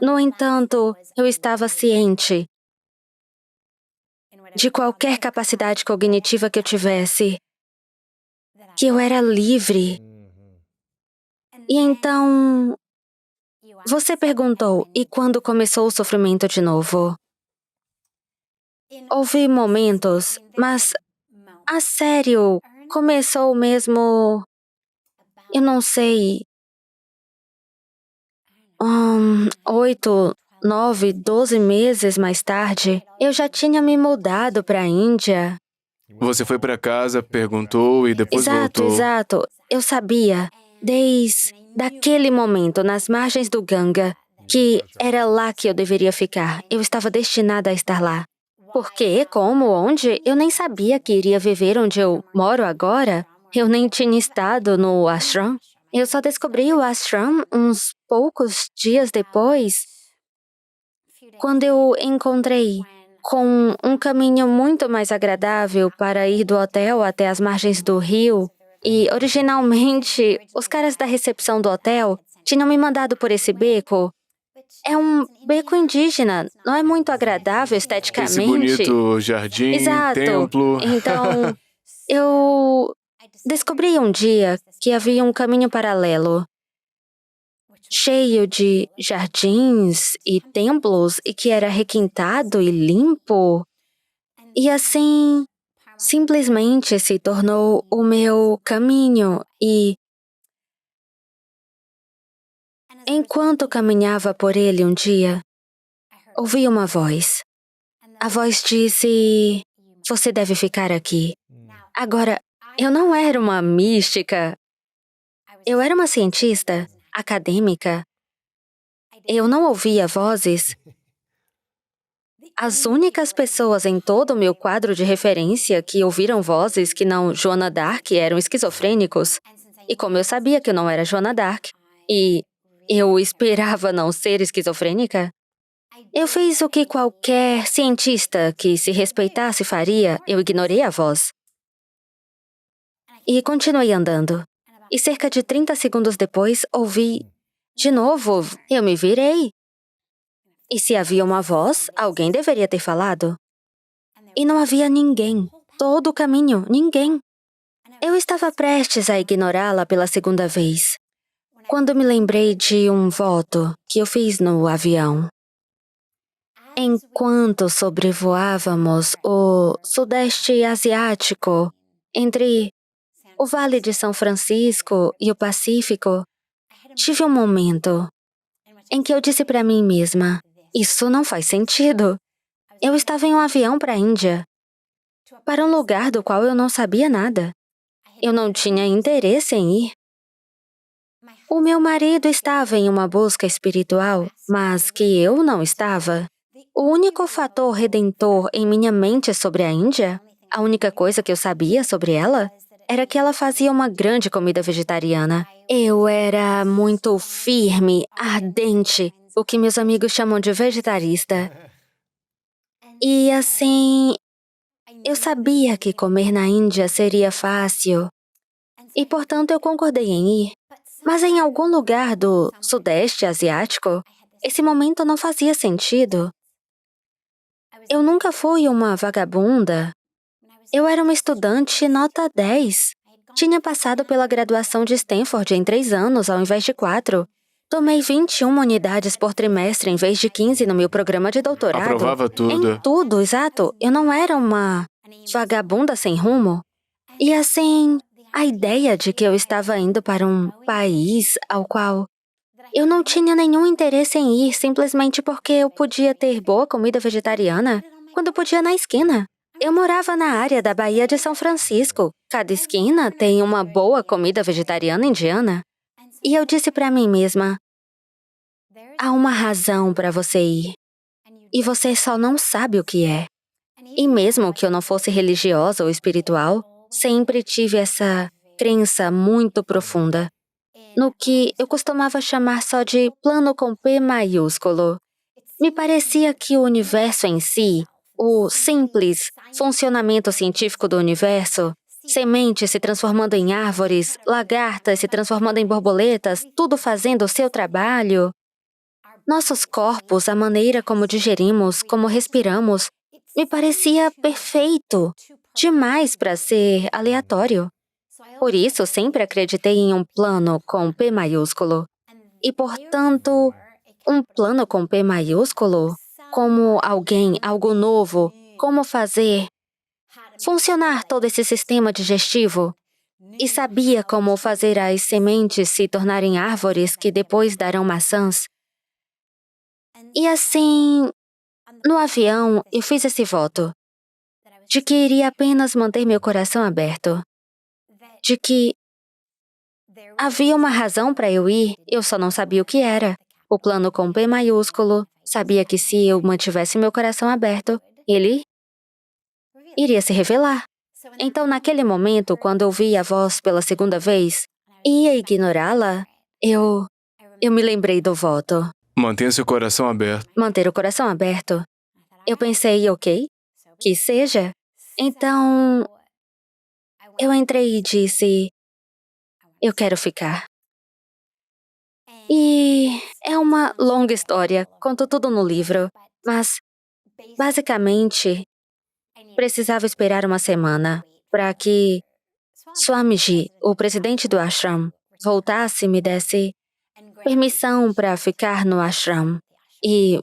No entanto, eu estava ciente de qualquer capacidade cognitiva que eu tivesse, que eu era livre. E então, você perguntou, e quando começou o sofrimento de novo? Houve momentos, mas a sério, começou mesmo, eu não sei, 8, 9, 12 meses mais tarde, eu já tinha me mudado para a Índia. Você foi para casa, perguntou e depois voltou. Exato. Eu sabia, desde aquele momento, nas margens do Ganga, que era lá que eu deveria ficar. Eu estava destinada a estar lá. Por quê? Como? Onde? Eu nem sabia que iria viver onde eu moro agora. Eu nem tinha estado no ashram. Eu só descobri o ashram uns poucos dias depois, quando eu encontrei com um caminho muito mais agradável para ir do hotel até as margens do rio. E, originalmente, os caras da recepção do hotel tinham me mandado por esse beco. É um beco indígena, não é muito agradável esteticamente. Esse bonito jardim, Exato. templo. Então, eu descobri um dia que havia um caminho paralelo, cheio de jardins e templos e que era requintado e limpo. E assim, simplesmente se tornou o meu caminho e enquanto caminhava por ele um dia, ouvi uma voz. A voz disse, você deve ficar aqui. Agora, eu não era uma mística. Eu era uma cientista, acadêmica. Eu não ouvia vozes. As únicas pessoas em todo o meu quadro de referência que ouviram vozes que não Joana Dark eram esquizofrênicos. E como eu sabia que eu não era Joana Dark, e eu esperava não ser esquizofrênica, eu fiz o que qualquer cientista que se respeitasse faria, eu ignorei a voz. E continuei andando. E cerca de 30 segundos depois, ouvi de novo, eu me virei. E se havia uma voz, alguém deveria ter falado. E não havia ninguém. Todo o caminho, ninguém. Eu estava prestes a ignorá-la pela segunda vez, quando me lembrei de um voto que eu fiz no avião. Enquanto sobrevoávamos o Sudeste Asiático, entre o Vale de São Francisco e o Pacífico, tive um momento em que eu disse para mim mesma, isso não faz sentido. Eu estava em um avião para a Índia, para um lugar do qual eu não sabia nada. Eu não tinha interesse em ir. O meu marido estava em uma busca espiritual, mas que eu não estava. O único fator redentor em minha mente sobre a Índia, a única coisa que eu sabia sobre ela, era que ela fazia uma grande comida vegetariana. Eu era muito firme, ardente, o que meus amigos chamam de vegetarista. E assim, eu sabia que comer na Índia seria fácil, e portanto eu concordei em ir. Mas em algum lugar do Sudeste Asiático, esse momento não fazia sentido. Eu nunca fui uma vagabunda. Eu era uma estudante nota 10. Tinha passado pela graduação de Stanford em 3 anos ao invés de 4. Tomei 21 unidades por trimestre em vez de 15 no meu programa de doutorado. Aprovava tudo. Em tudo, exato. Eu não era uma vagabunda sem rumo. E assim, a ideia de que eu estava indo para um país ao qual eu não tinha nenhum interesse em ir simplesmente porque eu podia ter boa comida vegetariana quando podia na esquina. Eu morava na área da Baía de São Francisco. Cada esquina tem uma boa comida vegetariana indiana. E eu disse para mim mesma, há uma razão para você ir. E você só não sabe o que é. E mesmo que eu não fosse religiosa ou espiritual, sempre tive essa crença muito profunda no que eu costumava chamar só de plano com P maiúsculo. Me parecia que o universo em si, o simples funcionamento científico do universo, sementes se transformando em árvores, lagartas se transformando em borboletas, tudo fazendo o seu trabalho. Nossos corpos, a maneira como digerimos, como respiramos, me parecia perfeito, demais para ser aleatório. Por isso, sempre acreditei em um plano com P maiúsculo. E, portanto, um plano com P maiúsculo, como alguém, algo novo, como fazer funcionar todo esse sistema digestivo. E sabia como fazer as sementes se tornarem árvores que depois darão maçãs. E assim, no avião, eu fiz esse voto, de que iria apenas manter meu coração aberto, de que havia uma razão para eu ir, eu só não sabia o que era. O plano com P maiúsculo, sabia que se eu mantivesse meu coração aberto, ele iria se revelar. Então, naquele momento, quando ouvi a voz pela segunda vez, e ia ignorá-la, eu me lembrei do voto. Mantenha seu coração aberto. Manter o coração aberto. Eu pensei, ok, que seja. Então, eu entrei e disse, eu quero ficar. E é uma longa história, conto tudo no livro, mas, basicamente, precisava esperar uma semana para que Swamiji, o presidente do ashram, voltasse e me desse permissão para ficar no ashram. E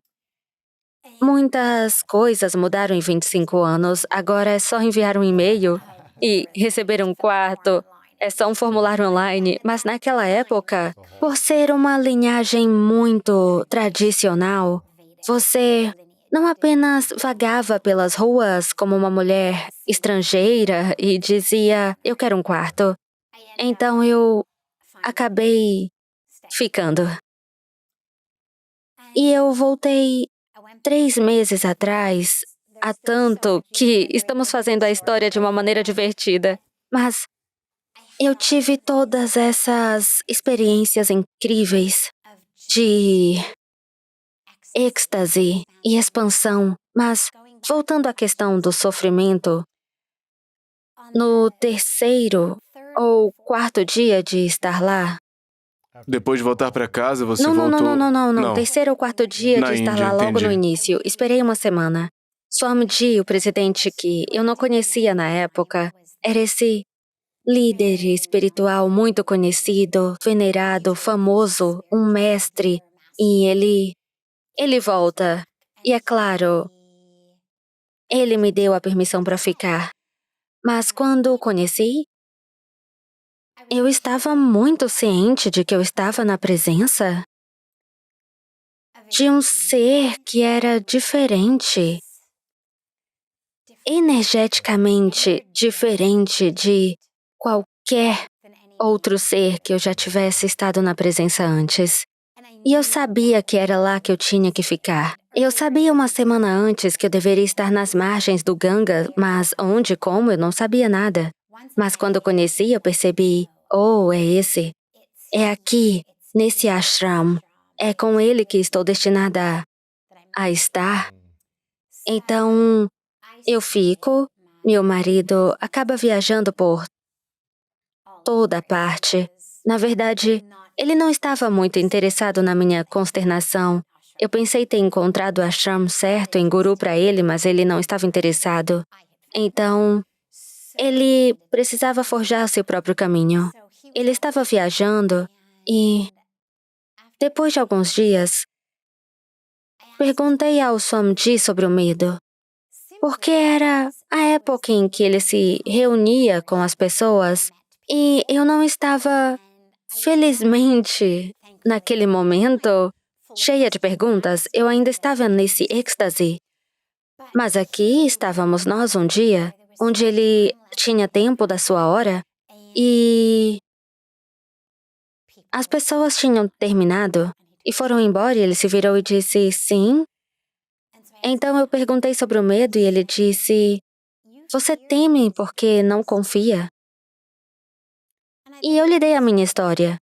muitas coisas mudaram em 25 anos. Agora é só enviar um e-mail e receber um quarto. É só um formulário online. Mas naquela época, por ser uma linhagem muito tradicional, você não apenas vagava pelas ruas como uma mulher estrangeira e dizia, eu quero um quarto. Então eu acabei ficando. E eu voltei 3 meses atrás, há tanto que estamos fazendo a história de uma maneira divertida. Mas eu tive todas essas experiências incríveis de êxtase e expansão. Mas, voltando à questão do sofrimento, no 3º ou 4º dia de estar lá, Depois de voltar para casa, você não, voltou... não. 3º ou 4º dia Na de estar Índia, lá logo entendi. no início. Esperei uma semana. Swamiji, o presidente que eu não conhecia na época, era esse líder espiritual muito conhecido, venerado, famoso, um mestre. E ele volta. E é claro, ele me deu a permissão para ficar. Mas quando o conheci, eu estava muito ciente de que eu estava na presença de um ser que era diferente, energeticamente diferente de qualquer outro ser que eu já tivesse estado na presença antes. E eu sabia que era lá que eu tinha que ficar. Eu sabia uma semana antes que eu deveria estar nas margens do Ganga, mas onde, como, eu não sabia nada. Mas quando eu conheci, eu percebi, oh, é esse. É aqui, nesse ashram. É com ele que estou destinada a estar. Então, eu fico, meu marido acaba viajando por toda parte. Na verdade, ele não estava muito interessado na minha consternação. Eu pensei ter encontrado o ashram certo em Guru para ele, mas ele não estava interessado. Então, ele precisava forjar seu próprio caminho. Ele estava viajando e, depois de alguns dias, perguntei ao Swamiji sobre o medo. Porque era a época em que ele se reunia com as pessoas e eu não estava, felizmente, naquele momento, cheia de perguntas, eu ainda estava nesse êxtase. Mas aqui estávamos nós um dia, onde ele tinha tempo da sua hora e as pessoas tinham terminado e foram embora e ele se virou e disse, sim. Então eu perguntei sobre o medo e ele disse, você teme porque não confia? E eu lhe dei a minha história.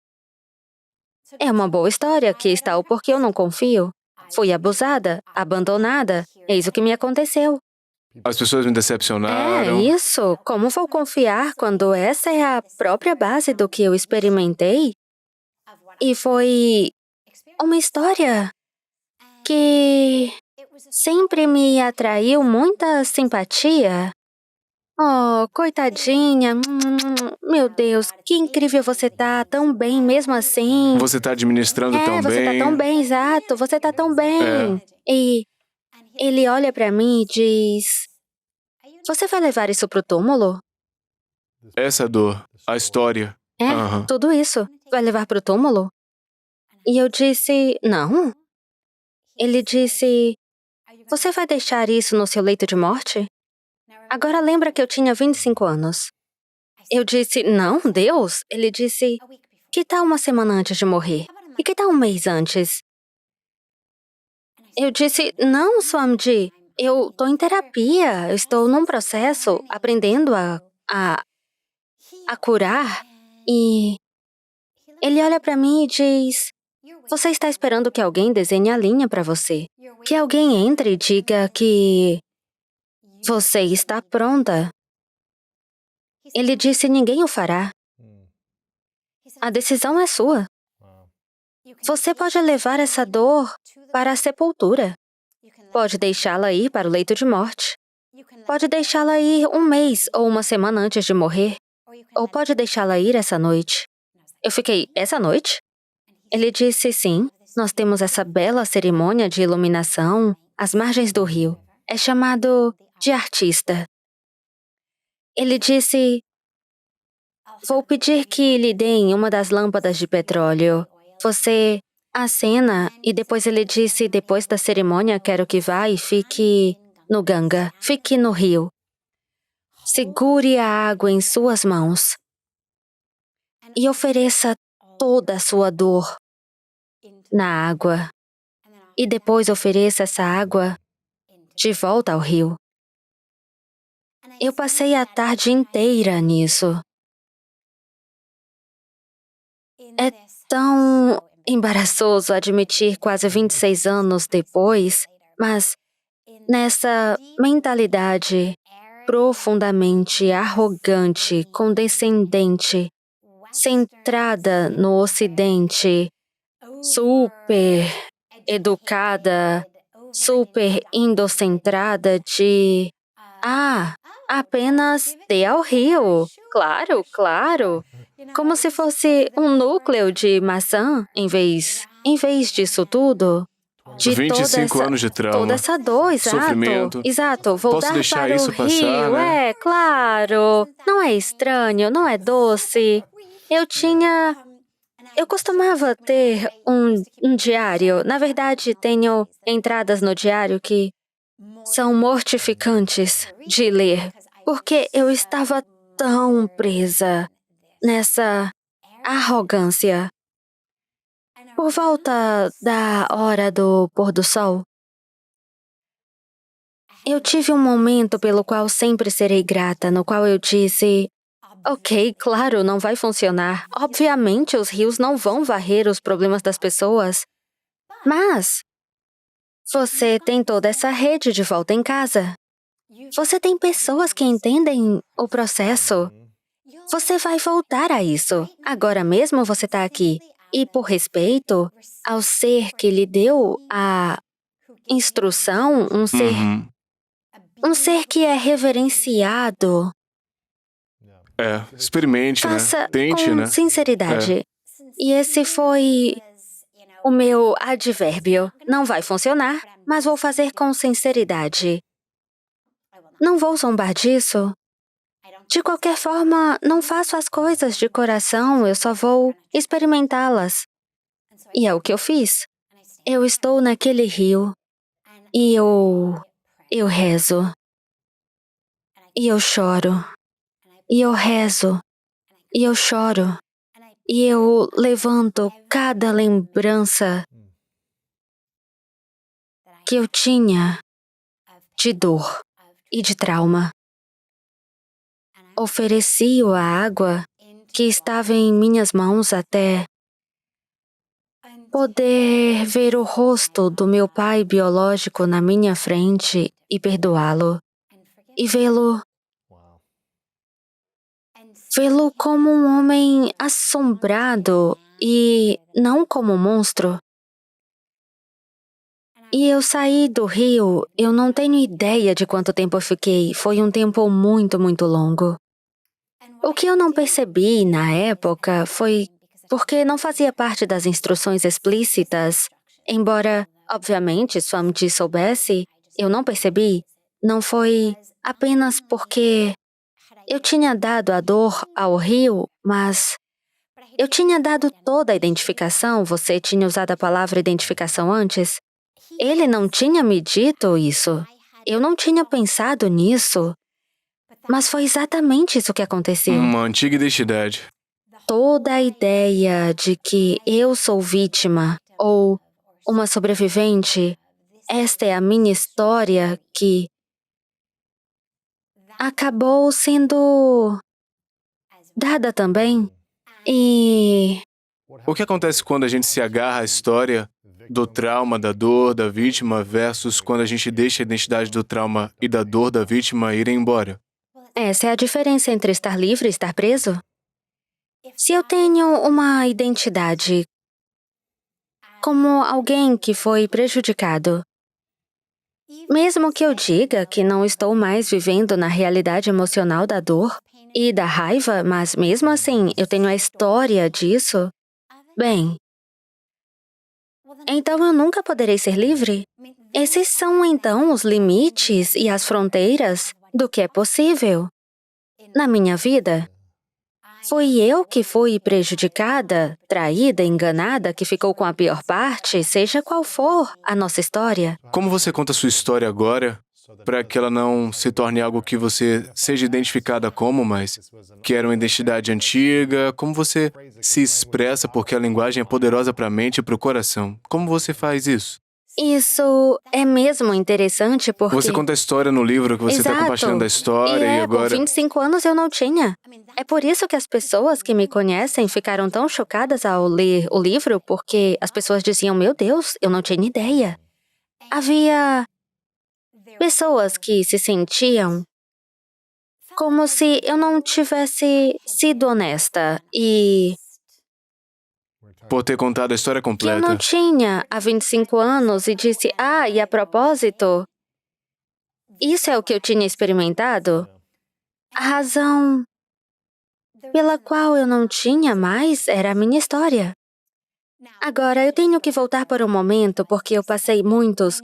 É uma boa história, aqui está o porquê eu não confio. Fui abusada, abandonada, eis o que me aconteceu. As pessoas me É decepcionaram. isso, como vou confiar quando essa é a própria base do que eu experimentei? E foi uma história que sempre me atraiu muita simpatia. Oh, coitadinha. Meu Deus, que incrível você tá, tão bem mesmo assim. Você está administrando tão Você tá bem. tão bem, exato, você tá tão bem. E ele olha pra mim e diz, você vai levar isso pro túmulo? Essa dor, a história. Aham. Tudo isso, vai levar pro túmulo? E eu disse, não. Ele disse, você vai deixar isso no seu leito de morte? Agora lembra que eu tinha 25 anos. Eu disse, não, Deus. Ele disse, que tal uma semana antes de morrer? E que tal um mês antes? Eu disse, não, Swamiji, eu tô em terapia, eu estou num processo, aprendendo a curar. E ele olha pra mim e diz, você está esperando que alguém desenhe a linha pra você. Que alguém entre e diga que você está pronta. Ele disse, ninguém o fará. A decisão é sua. Você pode levar essa dor para a sepultura. Pode deixá-la ir para o leito de morte. Pode deixá-la ir um mês ou uma semana antes de morrer. Ou pode deixá-la ir essa noite. Eu fiquei, essa noite? Ele disse, sim, nós temos essa bela cerimônia de iluminação às margens do rio. É chamado de artista. Ele disse, vou pedir que lhe deem uma das lâmpadas de petróleo. Você acena e depois ele disse, depois da cerimônia quero que vá e fique no Ganga, fique no rio. Segure a água em suas mãos e ofereça toda a sua dor na água. E depois ofereça essa água de volta ao rio. Eu passei a tarde inteira nisso. É tão embaraçoso admitir quase 26 anos depois, mas nessa mentalidade profundamente arrogante, condescendente, centrada no Ocidente, super educada, super indocentrada de apenas dê ao rio. Claro, claro. Como se fosse um núcleo de maçã, em vez disso tudo. De 25 anos de trauma. toda essa dor, exato. Sofrimento. Exato, voltar Posso deixar para isso o passar, rio, né? claro. Não é estranho, não é doce. Eu costumava ter um diário. Na verdade, tenho entradas no diário que são mortificantes de ler, porque eu estava tão presa nessa arrogância. Por volta da hora do pôr do sol, eu tive um momento pelo qual sempre serei grata, no qual eu disse: ok, claro, não vai funcionar. Obviamente, os rios não vão varrer os problemas das pessoas. Mas você tem toda essa rede de volta em casa. Você tem pessoas que entendem o processo. Você vai voltar a isso. Agora mesmo você está aqui. E por respeito ao ser que lhe deu a instrução, Uhum. um ser que é reverenciado, Experimente, né? faça Tente, com né? sinceridade. E esse foi o meu advérbio. Não vai funcionar, mas vou fazer com sinceridade. Não vou zombar disso. De qualquer forma, não faço as coisas de coração, eu só vou experimentá-las. E é o que eu fiz. Eu estou naquele rio e eu rezo. E eu choro. E eu rezo. E eu choro. E eu levanto cada lembrança que eu tinha de dor e de trauma. Ofereci-o a água que estava em minhas mãos até poder ver o rosto do meu pai biológico na minha frente e perdoá-lo. E vê-lo como um homem assombrado e não como um monstro. E eu saí do rio, eu não tenho ideia de quanto tempo eu fiquei. Foi um tempo muito, muito longo. O que eu não percebi na época foi porque não fazia parte das instruções explícitas. Embora, obviamente, Swamiji soubesse, eu não percebi. Não foi apenas porque eu tinha dado a dor ao rio, mas eu tinha dado toda a identificação. Você tinha usado a palavra identificação antes? Ele não tinha me dito isso. Eu não tinha pensado nisso. Mas foi exatamente isso que aconteceu. Uma antiga identidade. Toda a ideia de que eu sou vítima ou uma sobrevivente, esta é a minha história que acabou sendo dada também. E O que acontece quando a gente se agarra à história do trauma, da dor da vítima versus quando a gente deixa a identidade do trauma e da dor da vítima irem embora? essa é a diferença entre estar livre e estar preso. Se eu tenho uma identidade como alguém que foi prejudicado, mesmo que eu diga que não estou mais vivendo na realidade emocional da dor e da raiva, mas mesmo assim eu tenho a história disso, bem, então eu nunca poderei ser livre? Esses são então os limites e as fronteiras do que é possível na minha vida. Fui eu que fui prejudicada, traída, enganada, que ficou com a pior parte, seja qual for a nossa história. Como você conta a sua história agora para que ela não se torne algo que você seja identificada como, mas que era uma identidade antiga? Como você se expressa porque a linguagem é poderosa para a mente e para o coração? Como você faz isso? Isso é mesmo interessante porque... Você conta a história no livro que você está Exato. compartilhando a história e por agora... 25 anos eu não tinha. É por isso que as pessoas que me conhecem ficaram tão chocadas ao ler o livro, porque as pessoas diziam, meu Deus, eu não tinha ideia. Havia pessoas que se sentiam como se eu não tivesse sido honesta e Por ter contado a história que eu completa. não tinha há 25 anos e disse, e a propósito, isso é o que eu tinha experimentado? A razão pela qual eu não tinha mais era a minha história. Agora, eu tenho que voltar para o momento porque eu passei muitos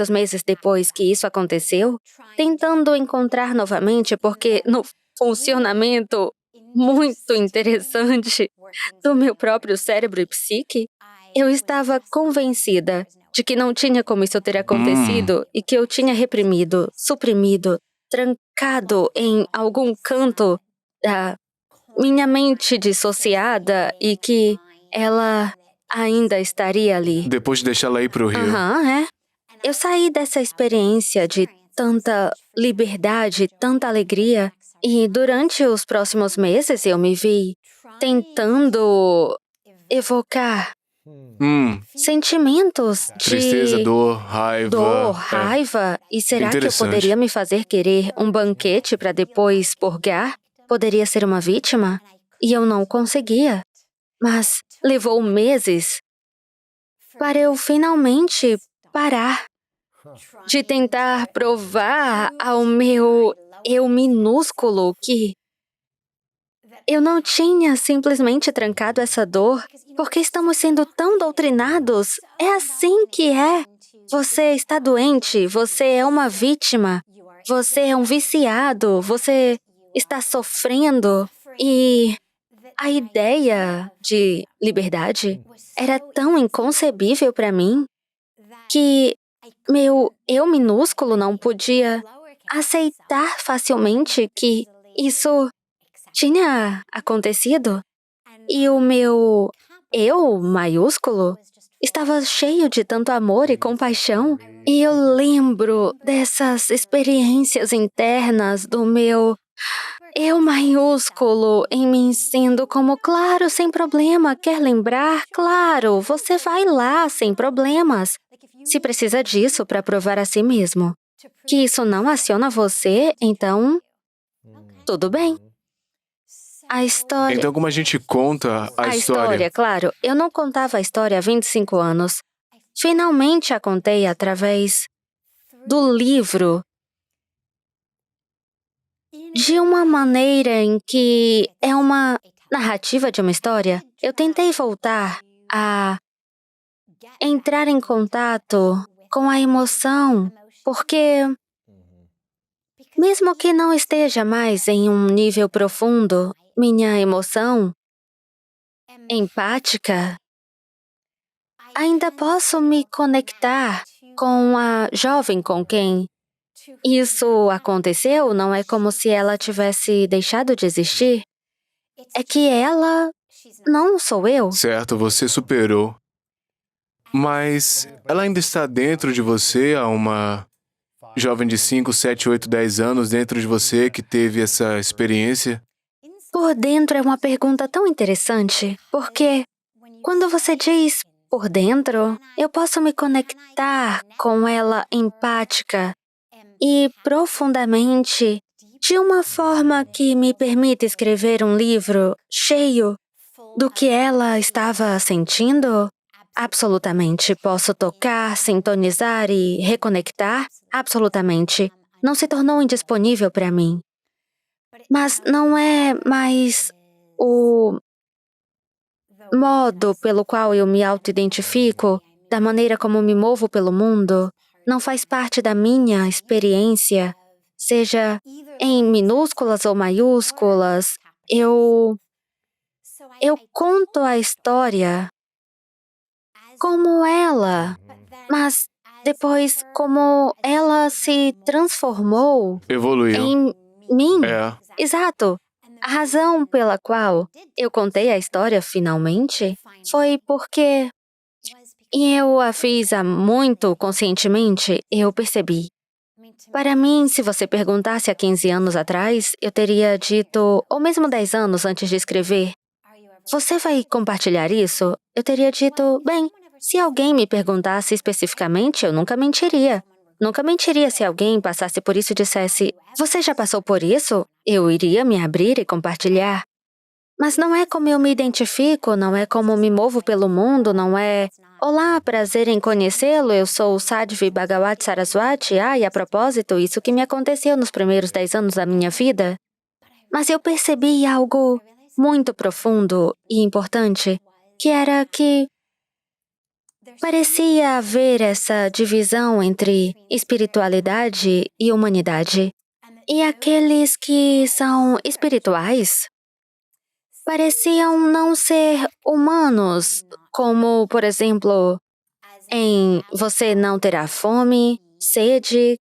meses depois que isso aconteceu, tentando encontrar novamente porque no funcionamento muito interessante do meu próprio cérebro e psique, eu estava convencida de que não tinha como isso ter acontecido e que eu tinha reprimido, suprimido, trancado em algum canto da minha mente dissociada e que ela ainda estaria ali. Depois de deixá-la ir pro Rio. É. Eu saí dessa experiência de tanta liberdade, tanta alegria, e durante os próximos meses eu me vi tentando evocar sentimentos Tristeza, de dor, raiva. dor, raiva. E será que eu Interessante. poderia me fazer querer um banquete para depois purgar? Poderia ser uma vítima? E eu não conseguia. Mas levou meses para eu finalmente parar de tentar provar ao meu eu minúsculo que eu não tinha simplesmente trancado essa dor, porque estamos sendo tão doutrinados. É assim que é. Você está doente, você é uma vítima, você é um viciado, você está sofrendo. E a ideia de liberdade era tão inconcebível para mim que meu eu minúsculo não podia aceitar facilmente que isso tinha acontecido. E o meu eu maiúsculo estava cheio de tanto amor e compaixão. E eu lembro dessas experiências internas do meu eu maiúsculo em mim sendo como, claro, sem problema, quer lembrar? Claro, você vai lá, sem problemas. Se precisa disso para provar a si mesmo que isso não aciona você, então tudo bem. A história... Então, como a gente conta a história? Claro, eu não contava a história há 25 anos. Finalmente a contei através do livro, de uma maneira em que é uma narrativa de uma história. Eu tentei voltar a entrar em contato com a emoção, porque mesmo que não esteja mais em um nível profundo, minha emoção empática, ainda posso me conectar com a jovem com quem isso aconteceu. Não é como se ela tivesse deixado de existir. É que ela não sou eu. Certo, você superou. Mas ela ainda está dentro de você, há uma jovem de 5, 7, 8, 10 anos dentro de você que teve essa experiência? Por dentro é uma pergunta tão interessante, porque quando você diz por dentro, eu posso me conectar com ela empática e profundamente, de uma forma que me permite escrever um livro cheio do que ela estava sentindo? Absolutamente. Posso tocar, sintonizar e reconectar? Absolutamente. Não se tornou indisponível para mim. Mas não é mais o modo pelo qual eu me auto-identifico, da maneira como me movo pelo mundo, não faz parte da minha experiência, seja em minúsculas ou maiúsculas. Eu conto a história como ela, mas depois como ela se transformou Evoluiu. em mim. É. Exato. A razão pela qual eu contei a história finalmente foi porque eu a fiz há muito conscientemente, eu percebi. Para mim, se você perguntasse há 15 anos atrás, eu teria dito, ou mesmo 10 anos antes de escrever, você vai compartilhar isso? Eu teria dito, bem, se alguém me perguntasse especificamente, eu nunca mentiria. Nunca mentiria se alguém passasse por isso e dissesse, você já passou por isso? Eu iria me abrir e compartilhar. Mas não é como eu me identifico, não é como me movo pelo mundo, não é... Olá, prazer em conhecê-lo, eu sou o Sadhvi Bhagawat Saraswati. E a propósito, isso que me aconteceu nos primeiros 10 anos da minha vida. Mas eu percebi algo muito profundo e importante, que era que parecia haver essa divisão entre espiritualidade e humanidade. E aqueles que são espirituais pareciam não ser humanos, como, por exemplo, em você não terá fome, sede,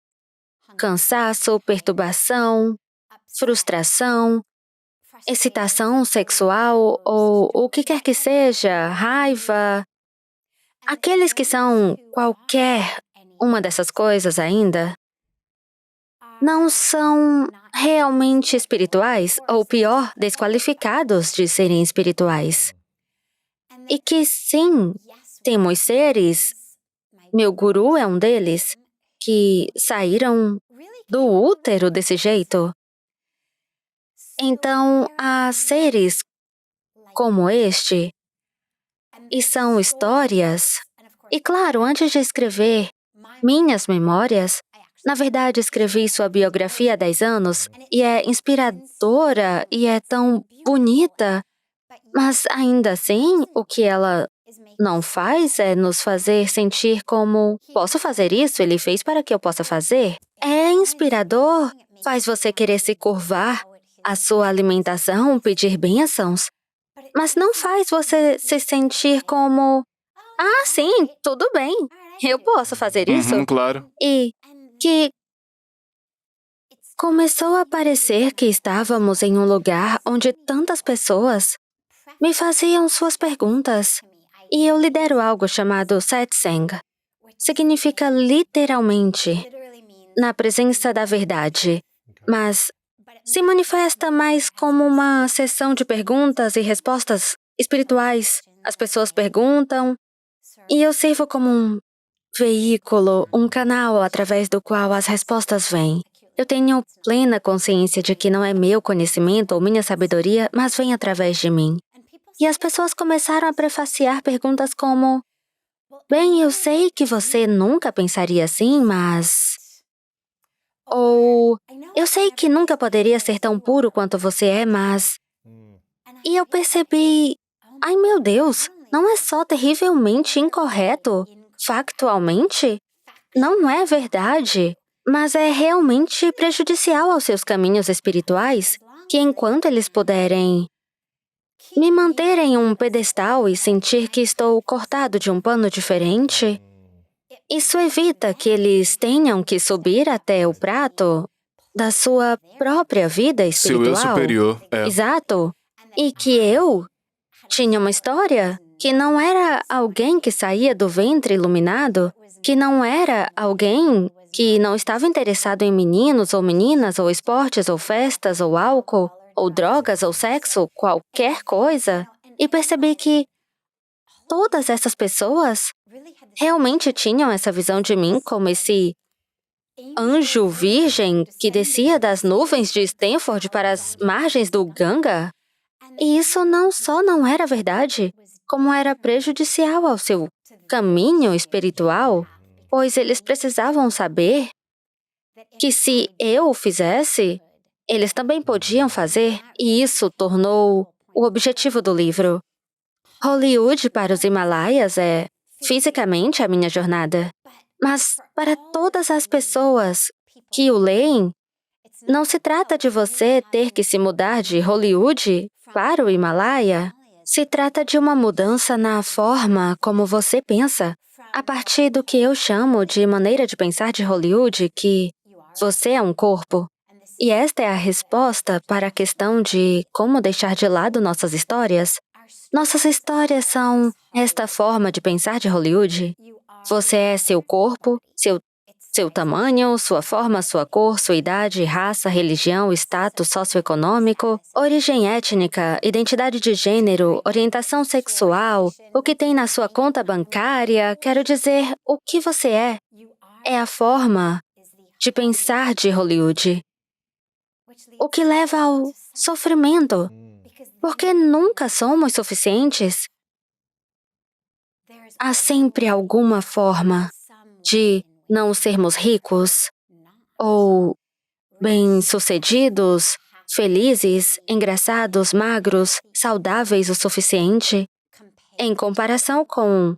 cansaço, perturbação, frustração, excitação sexual ou o que quer que seja, raiva. Aqueles que são qualquer uma dessas coisas ainda não são realmente espirituais, ou pior, desqualificados de serem espirituais. E que sim, temos seres, meu guru é um deles, que saíram do útero desse jeito. Então, há seres como este, e são histórias. E claro, antes de escrever minhas memórias, na verdade escrevi sua biografia há 10 anos, e é inspiradora e é tão bonita, mas ainda assim, o que ela não faz é nos fazer sentir como, posso fazer isso? Ele fez para que eu possa fazer? É inspirador, faz você querer se curvar à sua alimentação, pedir bênçãos, mas não faz você se sentir como, ah, sim, tudo bem, eu posso fazer isso? Claro. E que começou a parecer que estávamos em um lugar onde tantas pessoas me faziam suas perguntas. E eu lidero algo chamado satsang. Significa literalmente na presença da verdade, mas se manifesta mais como uma sessão de perguntas e respostas espirituais. As pessoas perguntam e eu sirvo como um veículo, um canal através do qual as respostas vêm. Eu tenho plena consciência de que não é meu conhecimento ou minha sabedoria, mas vem através de mim. E as pessoas começaram a prefaciar perguntas como: bem, eu sei que você nunca pensaria assim, mas... Ou, eu sei que nunca poderia ser tão puro quanto você é, mas... E eu percebi... Ai, meu Deus, não é só terrivelmente incorreto, factualmente? Não é verdade, mas é realmente prejudicial aos seus caminhos espirituais, que enquanto eles puderem me manter em um pedestal e sentir que estou cortado de um pano diferente, isso evita que eles tenham que subir até o prato da sua própria vida Seu eu espiritual. superior, é. Exato. E que eu tinha uma história que não era alguém que saía do ventre iluminado, que não era alguém que não estava interessado em meninos ou meninas, ou esportes, ou festas, ou álcool, ou drogas, ou sexo, qualquer coisa, e percebi que todas essas pessoas realmente tinham essa visão de mim como esse anjo virgem que descia das nuvens de Stanford para as margens do Ganga. E isso não só não era verdade, como era prejudicial ao seu caminho espiritual, pois eles precisavam saber que se eu o fizesse, eles também podiam fazer, e isso tornou o objetivo do livro. Hollywood para os Himalaias é, fisicamente, a minha jornada. Mas, para todas as pessoas que o leem, não se trata de você ter que se mudar de Hollywood para o Himalaia. Se trata de uma mudança na forma como você pensa, a partir do que eu chamo de maneira de pensar de Hollywood, que você é um corpo. E esta é a resposta para a questão de como deixar de lado nossas histórias. Nossas histórias são esta forma de pensar de Hollywood. Você é seu corpo, seu tamanho, sua forma, sua cor, sua idade, raça, religião, status socioeconômico, origem étnica, identidade de gênero, orientação sexual, o que tem na sua conta bancária, quero dizer, o que você é. É a forma de pensar de Hollywood. O que leva ao sofrimento, porque nunca somos suficientes. Há sempre alguma forma de não sermos ricos, ou bem-sucedidos, felizes, engraçados, magros, saudáveis o suficiente, em comparação com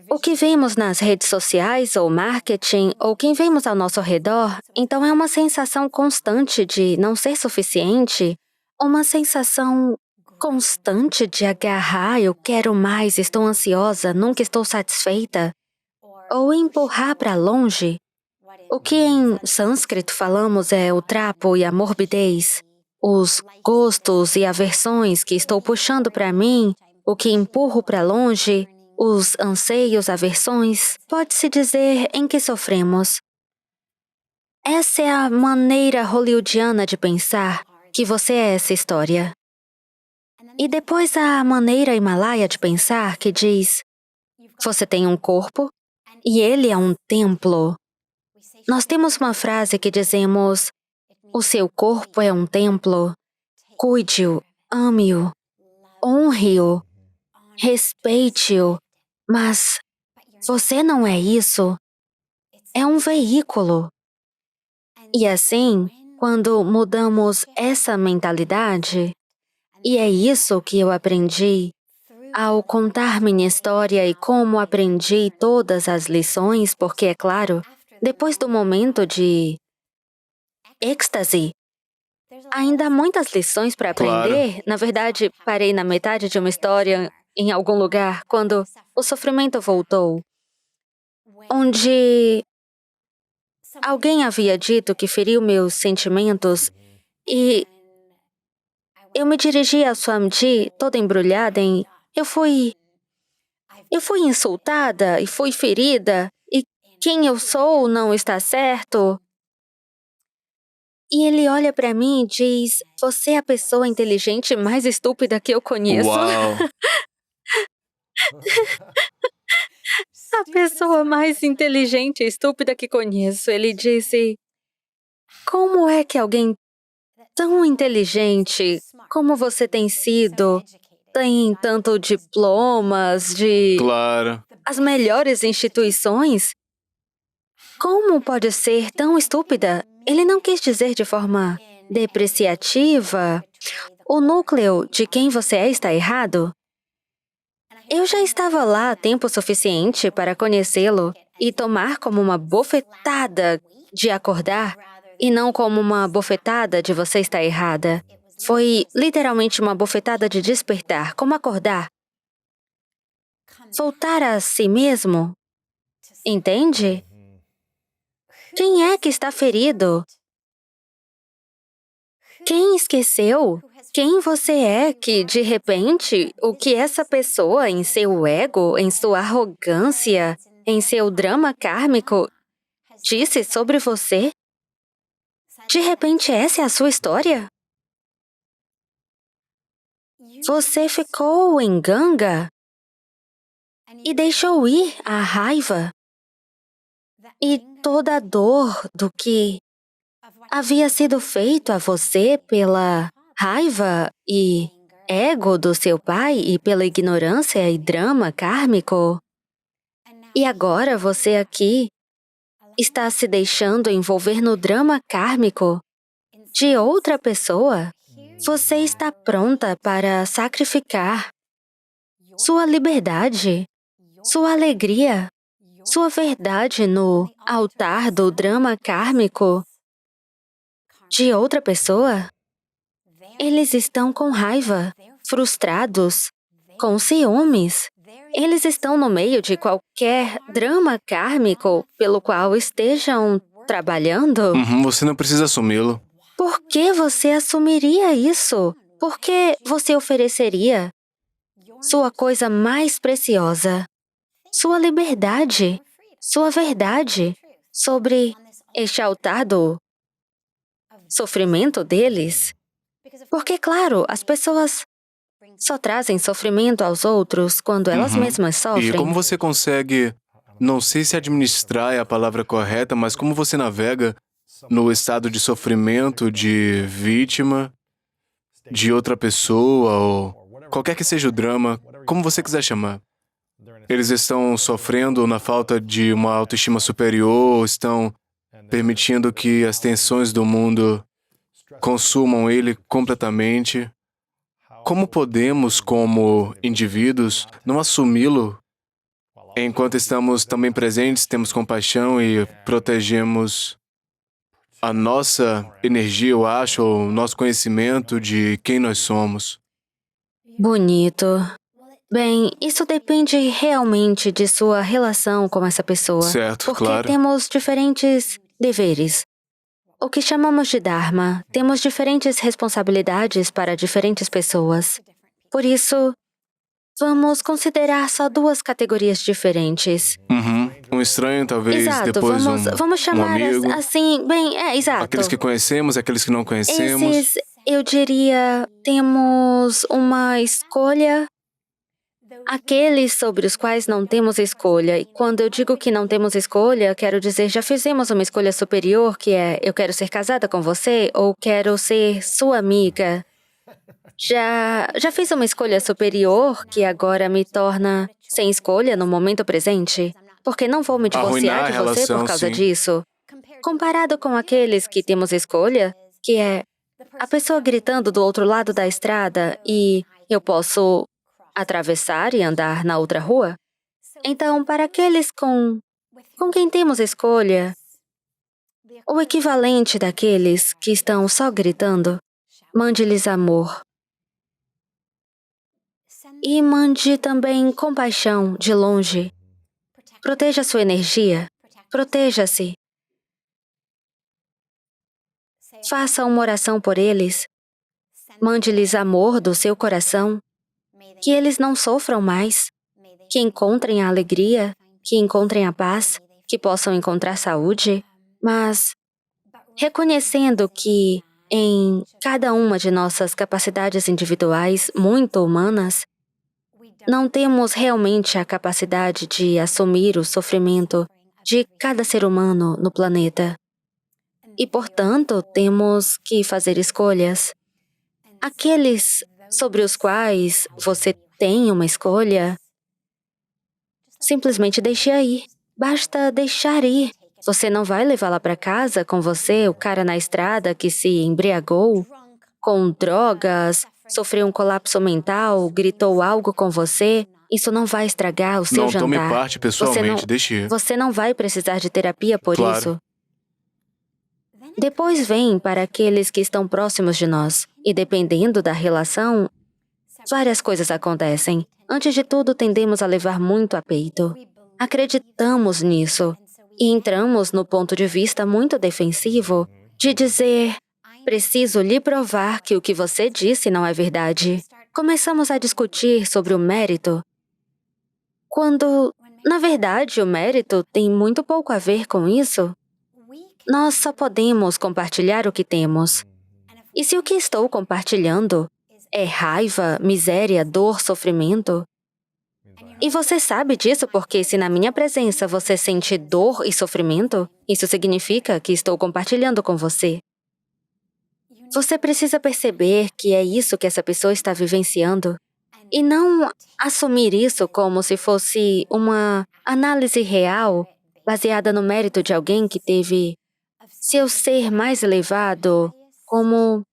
o que vemos nas redes sociais ou marketing, ou quem vemos ao nosso redor. Então é uma sensação constante de não ser suficiente, uma sensação constante de agarrar, eu quero mais, estou ansiosa, nunca estou satisfeita, ou empurrar para longe, o que em sânscrito falamos é o trapo e a morbidez, os gostos e aversões que estou puxando para mim, o que empurro para longe, os anseios, aversões, pode-se dizer em que sofremos. Essa é a maneira hollywoodiana de pensar que você é essa história. E depois a maneira himalaia de pensar que diz: você tem um corpo e ele é um templo. Nós temos uma frase que dizemos: o seu corpo é um templo. Cuide-o, ame-o, honre-o, respeite-o. Mas você não é isso. É um veículo. E assim, quando mudamos essa mentalidade, e é isso que eu aprendi ao contar minha história e como aprendi todas as lições, porque, é claro, depois do momento de êxtase, ainda há muitas lições para Claro. aprender. Na verdade, parei na metade de uma história em algum lugar quando o sofrimento voltou, onde alguém havia dito que feriu meus sentimentos e eu me dirigi a Swamiji toda embrulhada em... Eu fui insultada e fui ferida e quem eu sou não está certo. E ele olha para mim e diz: você é a pessoa inteligente mais estúpida que eu conheço. Uau! A pessoa mais inteligente e estúpida que conheço. Ele disse: como é que alguém tão inteligente como você tem sido, tem tanto diplomas de Claro. as melhores instituições? Como pode ser tão estúpida? Ele não quis dizer de forma depreciativa. O núcleo de quem você é está errado. Eu já estava lá tempo suficiente para conhecê-lo e tomar como uma bofetada de acordar e não como uma bofetada de você estar errada. Foi literalmente uma bofetada de despertar, como acordar. Voltar a si mesmo. Entende? Quem é que está ferido? Quem esqueceu? Quem você é que, de repente, o que essa pessoa, em seu ego, em sua arrogância, em seu drama kármico, disse sobre você? De repente, essa é a sua história? Você ficou em ganga e deixou ir a raiva e toda a dor do que havia sido feito a você pela raiva e ego do seu pai e pela ignorância e drama kármico. E agora você aqui está se deixando envolver no drama kármico de outra pessoa. Você está pronta para sacrificar sua liberdade, sua alegria, sua verdade no altar do drama kármico de outra pessoa? Eles estão com raiva, frustrados, com ciúmes. Eles estão no meio de qualquer drama kármico pelo qual estejam trabalhando. Você não precisa assumi-lo. Por que você assumiria isso? Por que você ofereceria sua coisa mais preciosa, sua liberdade, sua verdade, sobre este altar do sofrimento deles? Porque, claro, as pessoas só trazem sofrimento aos outros quando elas mesmas E sofrem. como você consegue, não sei se administrar é a palavra correta, mas como você navega no estado de sofrimento de vítima, de outra pessoa, ou qualquer que seja o drama, como você quiser chamar. Eles estão sofrendo na falta de uma autoestima superior, estão permitindo que as tensões do mundo consumam ele completamente. Como podemos, como indivíduos, não assumi-lo enquanto estamos também presentes, temos compaixão e protegemos a nossa energia, eu acho, ou o nosso conhecimento de quem nós somos? Bonito. Bem, isso depende realmente de sua relação com essa pessoa. Certo, porque claro. temos diferentes deveres. O que chamamos de Dharma. Temos diferentes responsabilidades para diferentes pessoas. Por isso, vamos considerar só duas categorias diferentes. Um estranho, talvez, Exato, depois vamos chamar amigo. assim, bem, exato. Aqueles que conhecemos, aqueles que não conhecemos. Esses, eu diria, temos uma escolha. Aqueles sobre os quais não temos escolha. E quando eu digo que não temos escolha, quero dizer, já fizemos uma escolha superior, que é, eu quero ser casada com você ou quero ser sua amiga. Já fiz uma escolha superior que agora me torna sem escolha no momento presente? Porque não vou me divorciar Arruinar de a você relação, por causa sim. disso. Comparado com aqueles que temos escolha, que é a pessoa gritando do outro lado da estrada e eu posso atravessar e andar na outra rua? Então, para aqueles com quem temos escolha, o equivalente daqueles que estão só gritando, mande-lhes amor. E mande também compaixão de longe. Proteja sua energia. Proteja-se. Faça uma oração por eles. Mande-lhes amor do seu coração. Que eles não sofram mais. Que encontrem a alegria. Que encontrem a paz. Que possam encontrar saúde. Mas reconhecendo que em cada uma de nossas capacidades individuais, muito humanas, não temos realmente a capacidade de assumir o sofrimento de cada ser humano no planeta. E, portanto, temos que fazer escolhas. Aqueles sobre os quais você tem uma escolha, simplesmente deixe aí. Basta deixar ir. Você não vai levá-la para casa com você, o cara na estrada que se embriagou, com drogas, sofreu um colapso mental, gritou algo com você. Isso não vai estragar o seu Não jantar. tome parte pessoalmente, deixe ir. Você não vai precisar de terapia por Claro. isso. Depois vem para aqueles que estão próximos de nós. E dependendo da relação, várias coisas acontecem. Antes de tudo, tendemos a levar muito a peito. Acreditamos nisso. E entramos no ponto de vista muito defensivo de dizer, preciso lhe provar que o que você disse não é verdade. Começamos a discutir sobre o mérito, quando, na verdade, o mérito tem muito pouco a ver com isso. Nós só podemos compartilhar o que temos. E se o que estou compartilhando é raiva, miséria, dor, sofrimento, e você sabe disso porque se na minha presença você sente dor e sofrimento, isso significa que estou compartilhando com você. Você precisa perceber que é isso que essa pessoa está vivenciando e não assumir isso como se fosse uma análise real baseada no mérito de alguém que teve seu ser mais elevado como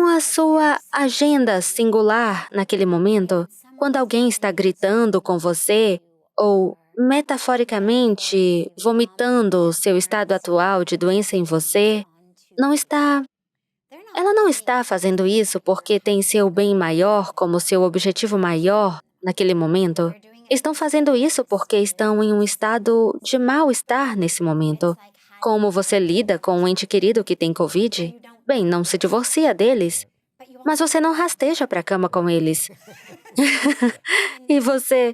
a sua agenda singular naquele momento. Quando alguém está gritando com você ou, metaforicamente, vomitando seu estado atual de doença em você, ela não está fazendo isso porque tem seu bem maior como seu objetivo maior naquele momento. Estão fazendo isso porque estão em um estado de mal-estar nesse momento. Como você lida com um ente querido que tem Covid? Bem, não se divorcia deles, mas você não rasteja para a cama com eles. E você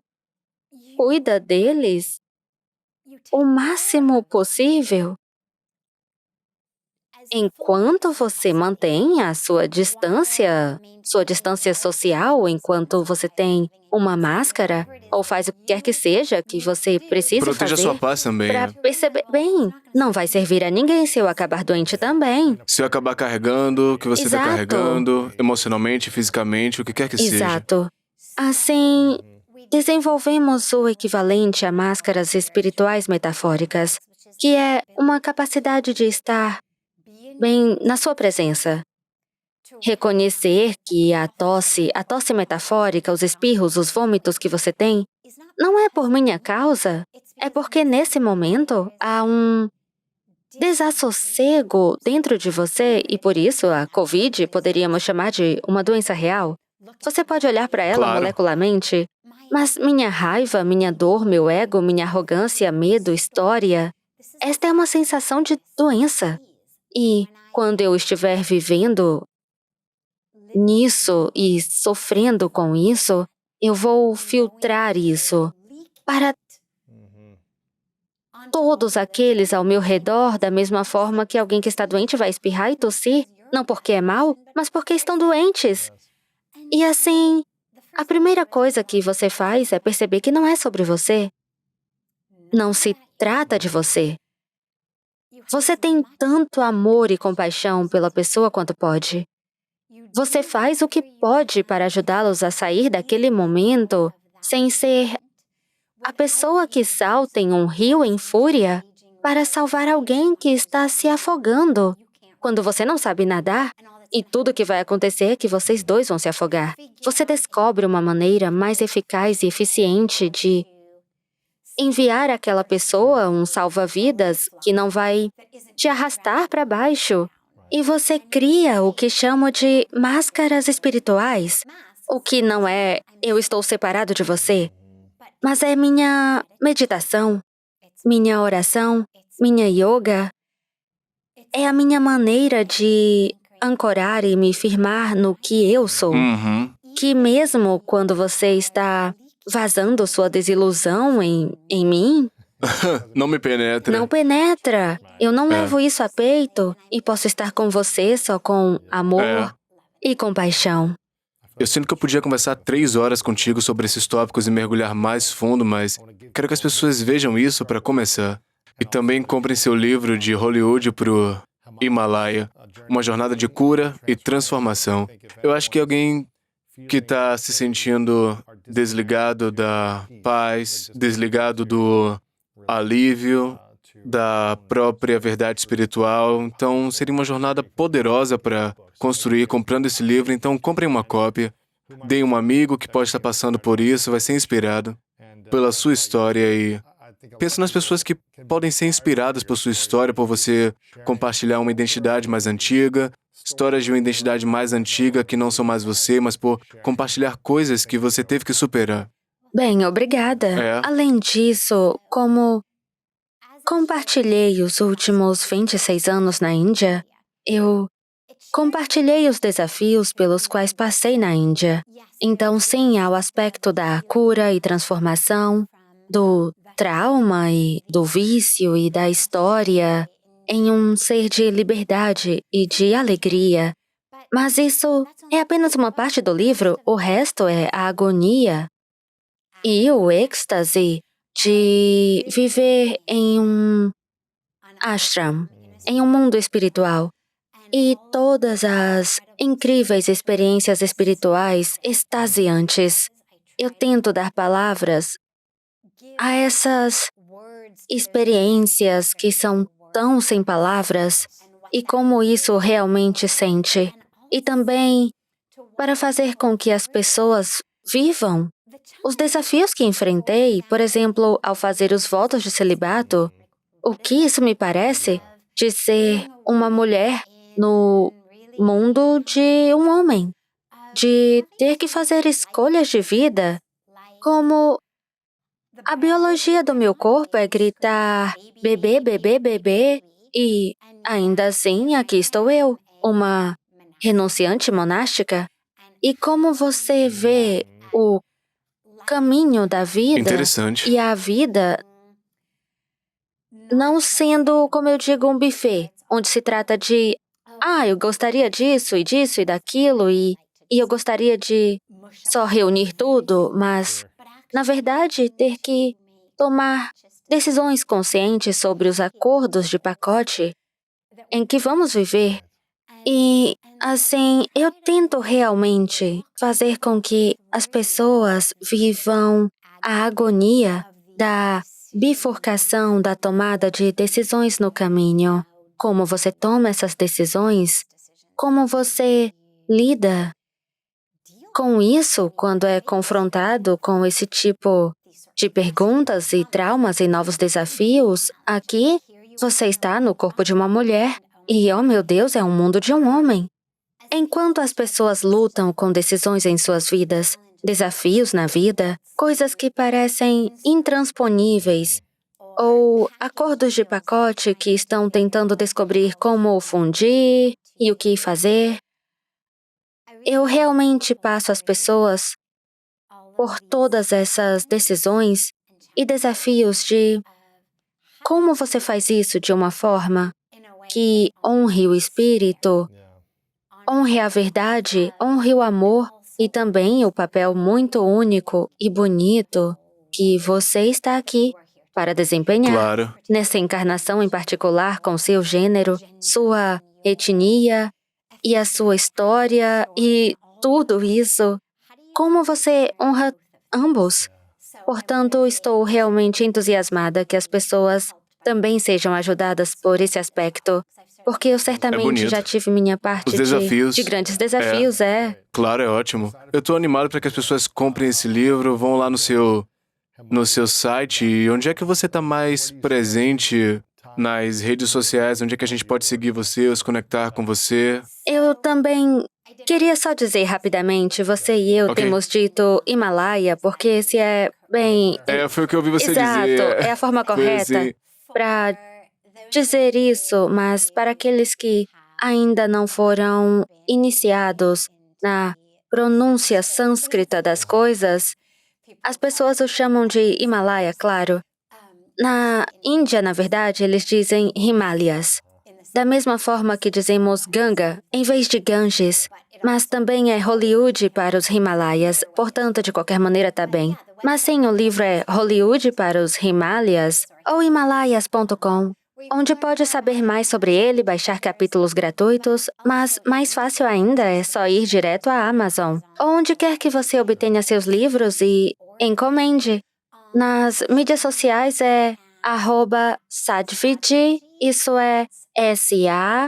cuida deles o máximo possível. Enquanto você mantém a sua distância social, enquanto você tem uma máscara, ou faz o que quer que seja que você precise Proteja fazer sua paz também, para né? perceber, bem, não vai servir a ninguém se eu acabar doente também. Se eu acabar carregando o que você está Exato. carregando, emocionalmente, fisicamente, o que quer que seja. Exato. Assim, desenvolvemos o equivalente a máscaras espirituais metafóricas, que é uma capacidade de estar bem na sua presença. Reconhecer que a tosse metafórica, os espirros, os vômitos que você tem, não é por minha causa, é porque nesse momento há desassossego dentro de você, e por isso a Covid poderíamos chamar de uma doença real. Você pode olhar para ela Claro. molecularmente, mas minha raiva, minha dor, meu ego, minha arrogância, medo, história, esta é uma sensação de doença. E quando eu estiver vivendo nisso e sofrendo com isso, eu vou filtrar isso para todos aqueles ao meu redor, da mesma forma que alguém que está doente vai espirrar e tossir, não porque é mal, mas porque estão doentes. E assim, a primeira coisa que você faz é perceber que não é sobre você. Não se trata de você. Você tem tanto amor e compaixão pela pessoa quanto pode. Você faz o que pode para ajudá-los a sair daquele momento sem ser a pessoa que salta em um rio em fúria para salvar alguém que está se afogando, quando você não sabe nadar, e tudo que vai acontecer é que vocês dois vão se afogar. Você descobre uma maneira mais eficaz e eficiente de enviar àquela pessoa um salva-vidas que não vai te arrastar para baixo. E você cria o que chamo de máscaras espirituais, o que não é eu estou separado de você, mas é minha meditação, minha oração, minha yoga. É a minha maneira de ancorar e me firmar no que eu sou. Uhum. Que mesmo quando você está vazando sua desilusão em mim, Não me penetra. não penetra. Eu não levo isso a peito e posso estar com você só com amor e compaixão. Eu sinto que eu podia conversar 3 horas contigo sobre esses tópicos e mergulhar mais fundo, mas quero que as pessoas vejam isso para começar. E também comprem seu livro De Hollywood pro Himalaia, uma jornada de cura e transformação. Eu acho que alguém que está se sentindo desligado da paz, desligado do alívio, da própria verdade espiritual. Então, seria uma jornada poderosa para construir comprando esse livro. Então, comprem uma cópia, deem um amigo que pode estar passando por isso, vai ser inspirado pela sua história e pensa nas pessoas que podem ser inspiradas por sua história, por você compartilhar uma identidade mais antiga, histórias de uma identidade mais antiga que não são mais você, mas por compartilhar coisas que você teve que superar. Bem, obrigada. Além disso, como compartilhei os últimos 26 anos na Índia, eu compartilhei os desafios pelos quais passei na Índia. Então, sim, há o aspecto da cura e transformação, do trauma e do vício e da história em um ser de liberdade e de alegria. Mas isso é apenas uma parte do livro, o resto é a agonia e o êxtase de viver em um ashram, em um mundo espiritual. E todas as incríveis experiências espirituais extasiantes. Eu tento dar palavras a essas experiências que são tão sem palavras e como isso realmente sente. E também para fazer com que as pessoas vivam os desafios que enfrentei, por exemplo, ao fazer os votos de celibato, o que isso me parece de ser uma mulher no mundo de um homem, de ter que fazer escolhas de vida, como a biologia do meu corpo é gritar bebê, bebê, bebê, e ainda assim aqui estou eu, uma renunciante monástica. E como você vê o caminho da vida Interessante. e a vida não sendo, como eu digo, um buffet, onde se trata de eu gostaria disso e daquilo e eu gostaria de só reunir tudo, mas, na verdade, ter que tomar decisões conscientes sobre os acordos de pacote em que vamos viver. E, assim, eu tento realmente fazer com que as pessoas vivam a agonia da bifurcação da tomada de decisões no caminho. Como você toma essas decisões, como você lida com isso quando é confrontado com esse tipo de perguntas e traumas e novos desafios. Aqui, Você está no corpo de uma mulher e, oh meu Deus, é um mundo de um homem. Enquanto as pessoas lutam com decisões em suas vidas, desafios na vida, coisas que parecem intransponíveis, ou acordos de pacote que estão tentando descobrir como fundir e o que fazer, eu realmente passo as pessoas por todas essas decisões e desafios de como você faz isso de uma forma que honre o espírito, honre a verdade, honre o amor e também o papel muito único e bonito que você está aqui para desempenhar. Claro. Nessa encarnação em particular, com seu gênero, sua etnia e a sua história e tudo isso. Como você honra ambos? Portanto, estou realmente entusiasmada que as pessoas também sejam ajudadas por esse aspecto, porque eu certamente bonito. já tive minha parte Os desafios. de grandes desafios, Claro, é ótimo. Eu tô animado para que as pessoas comprem esse livro, vão lá no seu site. E onde é que você tá mais presente nas redes sociais? Onde é que a gente pode seguir você ou se conectar com você? Eu também queria só dizer rapidamente, você e eu Ok. temos dito Himalaia, porque esse é bem... Foi o que eu ouvi você Exato, dizer. é a forma Foi correta assim. para dizer isso, mas para aqueles que ainda não foram iniciados na pronúncia sânscrita das coisas, as pessoas o chamam de Himalaia, claro. Na Índia, na verdade, eles dizem Himalayas. Da mesma forma que dizemos Ganga, em vez de Ganges. Mas também é Hollywood para os Himalaias, portanto, de qualquer maneira tá bem. Mas sim, o livro é Hollywood para os Himalayas ou himalaias.com, onde pode saber mais sobre ele, baixar capítulos gratuitos, mas mais fácil ainda é só ir direto à Amazon, ou onde quer que você obtenha seus livros e encomende. Nas mídias sociais é @sadviji, isso é SADHVIJ,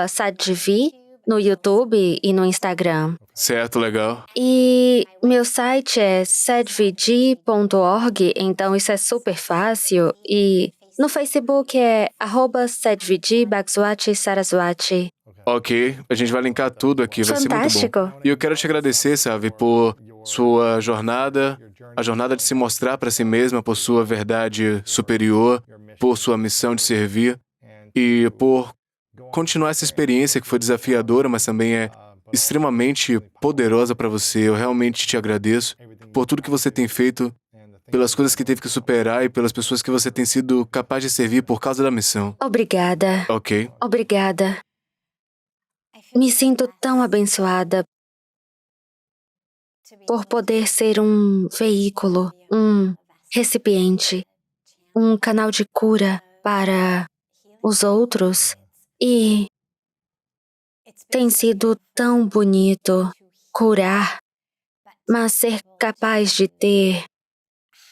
@sadvi, no YouTube e no Instagram. Certo, legal. E meu site é sadviji.org, então isso é super fácil. E no Facebook é @sadviji_Saraswati. Ok, a gente vai linkar tudo aqui, vai ser muito Fantástico. bom. E eu quero te agradecer, sabe, por sua jornada, a jornada de se mostrar para si mesma, por sua verdade superior, por sua missão de servir e por continuar essa experiência que foi desafiadora, mas também é extremamente poderosa para você. Eu realmente te agradeço por tudo que você tem feito, pelas coisas que teve que superar e pelas pessoas que você tem sido capaz de servir por causa da missão. Obrigada. Ok? Obrigada. Me sinto tão abençoada por poder ser um veículo, um recipiente, um canal de cura para os outros. E tem sido tão bonito curar, mas ser capaz de ter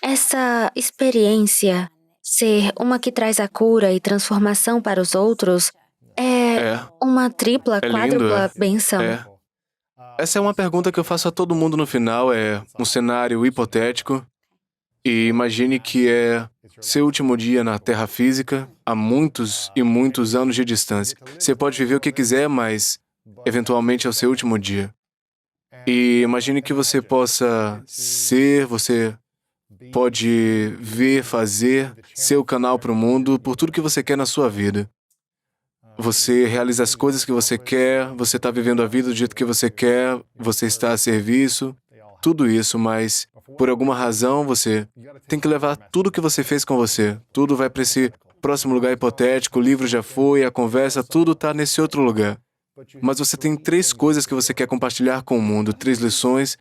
essa experiência, ser uma que traz a cura e transformação para os outros, é uma tripla, É lindo, quádrupla bênção. Essa é uma pergunta que eu faço a todo mundo no final, é um cenário hipotético. E imagine que é seu último dia na Terra física, há muitos e muitos anos de distância. Você pode viver o que quiser, mas eventualmente é o seu último dia. E imagine que você possa ser, você pode ver, fazer, ser o canal para o mundo por tudo que você quer na sua vida. Você realiza as coisas que você quer, você está vivendo a vida do jeito que você quer, você está a serviço, tudo isso, mas por alguma razão você tem que levar tudo que você fez com você. Tudo vai para esse próximo lugar hipotético, o livro já foi, a conversa, tudo está nesse outro lugar. Mas você tem 3 coisas que você quer compartilhar com o mundo, 3 lições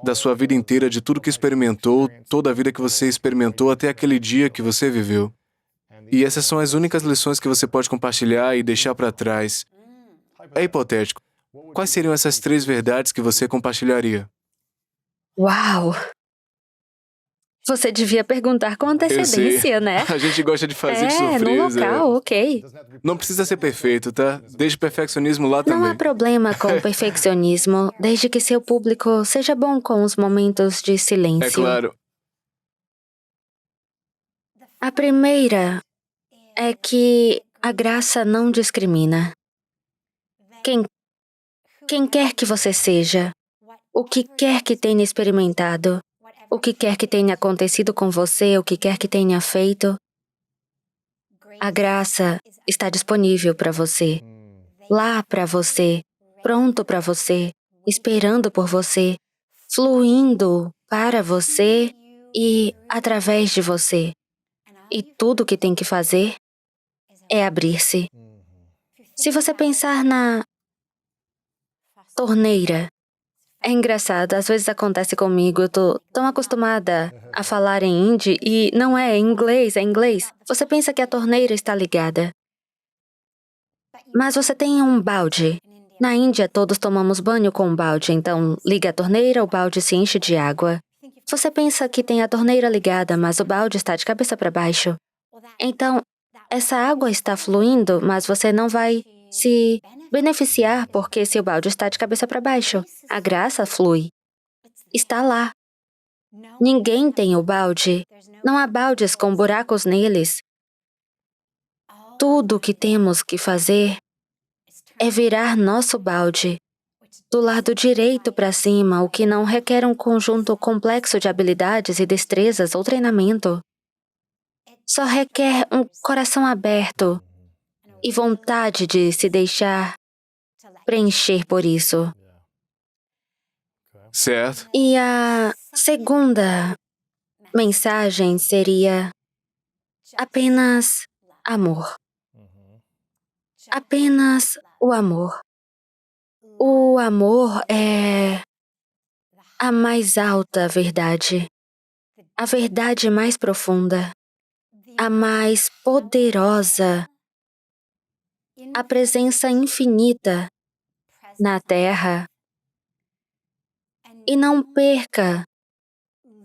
da sua vida inteira, de tudo que experimentou, toda a vida que você experimentou até aquele dia que você viveu. E essas são as únicas lições que você pode compartilhar e deixar para trás. É hipotético. Quais seriam essas 3 verdades que você compartilharia? Uau! Você devia perguntar com antecedência, né? A gente gosta de fazer de No surpresa. local, ok. Não precisa ser perfeito, tá? Deixe o perfeccionismo lá Não há também. problema com o perfeccionismo, desde que seu público seja bom com os momentos de silêncio. É claro. A primeira é que a graça não discrimina. Quem quer que você seja, o que quer que tenha experimentado, o que quer que tenha acontecido com você, o que quer que tenha feito, a graça está disponível para você, lá para você, pronto para você, esperando por você, fluindo para você e através de você. E tudo o que tem que fazer é abrir-se. Se você pensar na torneira, é engraçado, às vezes acontece comigo, eu tô tão acostumada a falar em hindi e não é em inglês, é em inglês. Você pensa que a torneira está ligada, mas você tem um balde. Na Índia, todos tomamos banho com um balde, então liga a torneira, o balde se enche de água. Você pensa que tem a torneira ligada, mas o balde está de cabeça para baixo. Então, essa água está fluindo, mas você não vai se beneficiar porque seu balde está de cabeça para baixo. A graça flui. Está lá. Ninguém tem o balde. Não há baldes com buracos neles. Tudo o que temos que fazer é virar nosso balde do lado direito para cima, o que não requer um conjunto complexo de habilidades e destrezas ou treinamento. Só requer um coração aberto e vontade de se deixar preencher por isso. Certo? E a segunda mensagem seria apenas amor. Apenas o amor. O amor é a mais alta verdade, a verdade mais profunda, a mais poderosa, a presença infinita na Terra. E não perca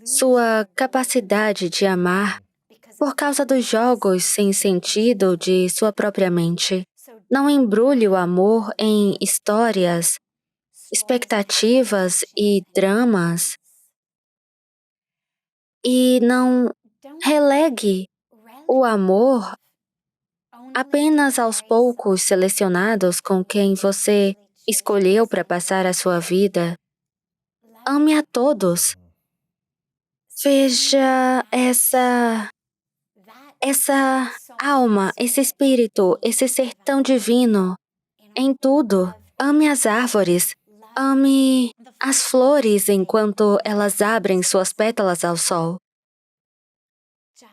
sua capacidade de amar por causa dos jogos sem sentido de sua própria mente. Não embrulhe o amor em histórias, expectativas e dramas. E não relegue o amor apenas aos poucos selecionados com quem você escolheu para passar a sua vida. Ame a todos. Veja essa alma, esse espírito, esse ser tão divino em tudo. Ame as árvores. Ame as flores enquanto elas abrem suas pétalas ao sol.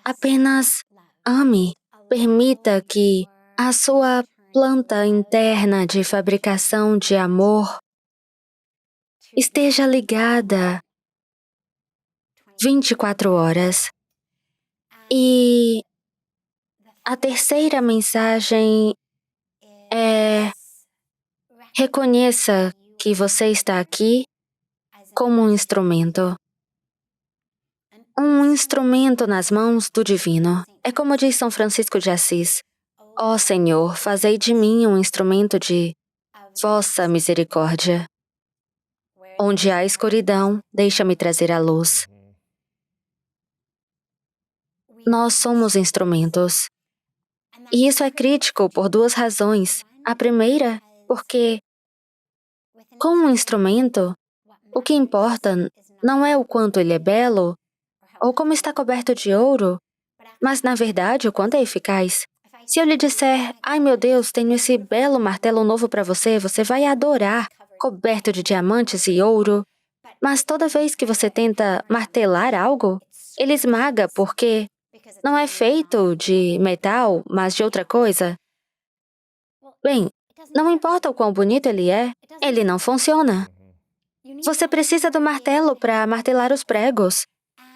Apenas ame. Permita que a sua planta interna de fabricação de amor esteja ligada 24 horas. E a terceira mensagem é: reconheça que você está aqui como um instrumento. Um instrumento nas mãos do Divino. É como diz São Francisco de Assis: ó Senhor, fazei de mim um instrumento de vossa misericórdia. Onde há escuridão, deixa-me trazer a luz. Nós somos instrumentos. E isso é crítico por duas razões. A primeira, porque com um instrumento, o que importa não é o quanto ele é belo ou como está coberto de ouro, mas, na verdade, o quanto é eficaz. Se eu lhe disser, ai meu Deus, tenho esse belo martelo novo para você, você vai adorar, coberto de diamantes e ouro. Mas toda vez que você tenta martelar algo, ele esmaga porque não é feito de metal, mas de outra coisa. Bem, não importa o quão bonito ele não funciona. Você precisa do martelo para martelar os pregos.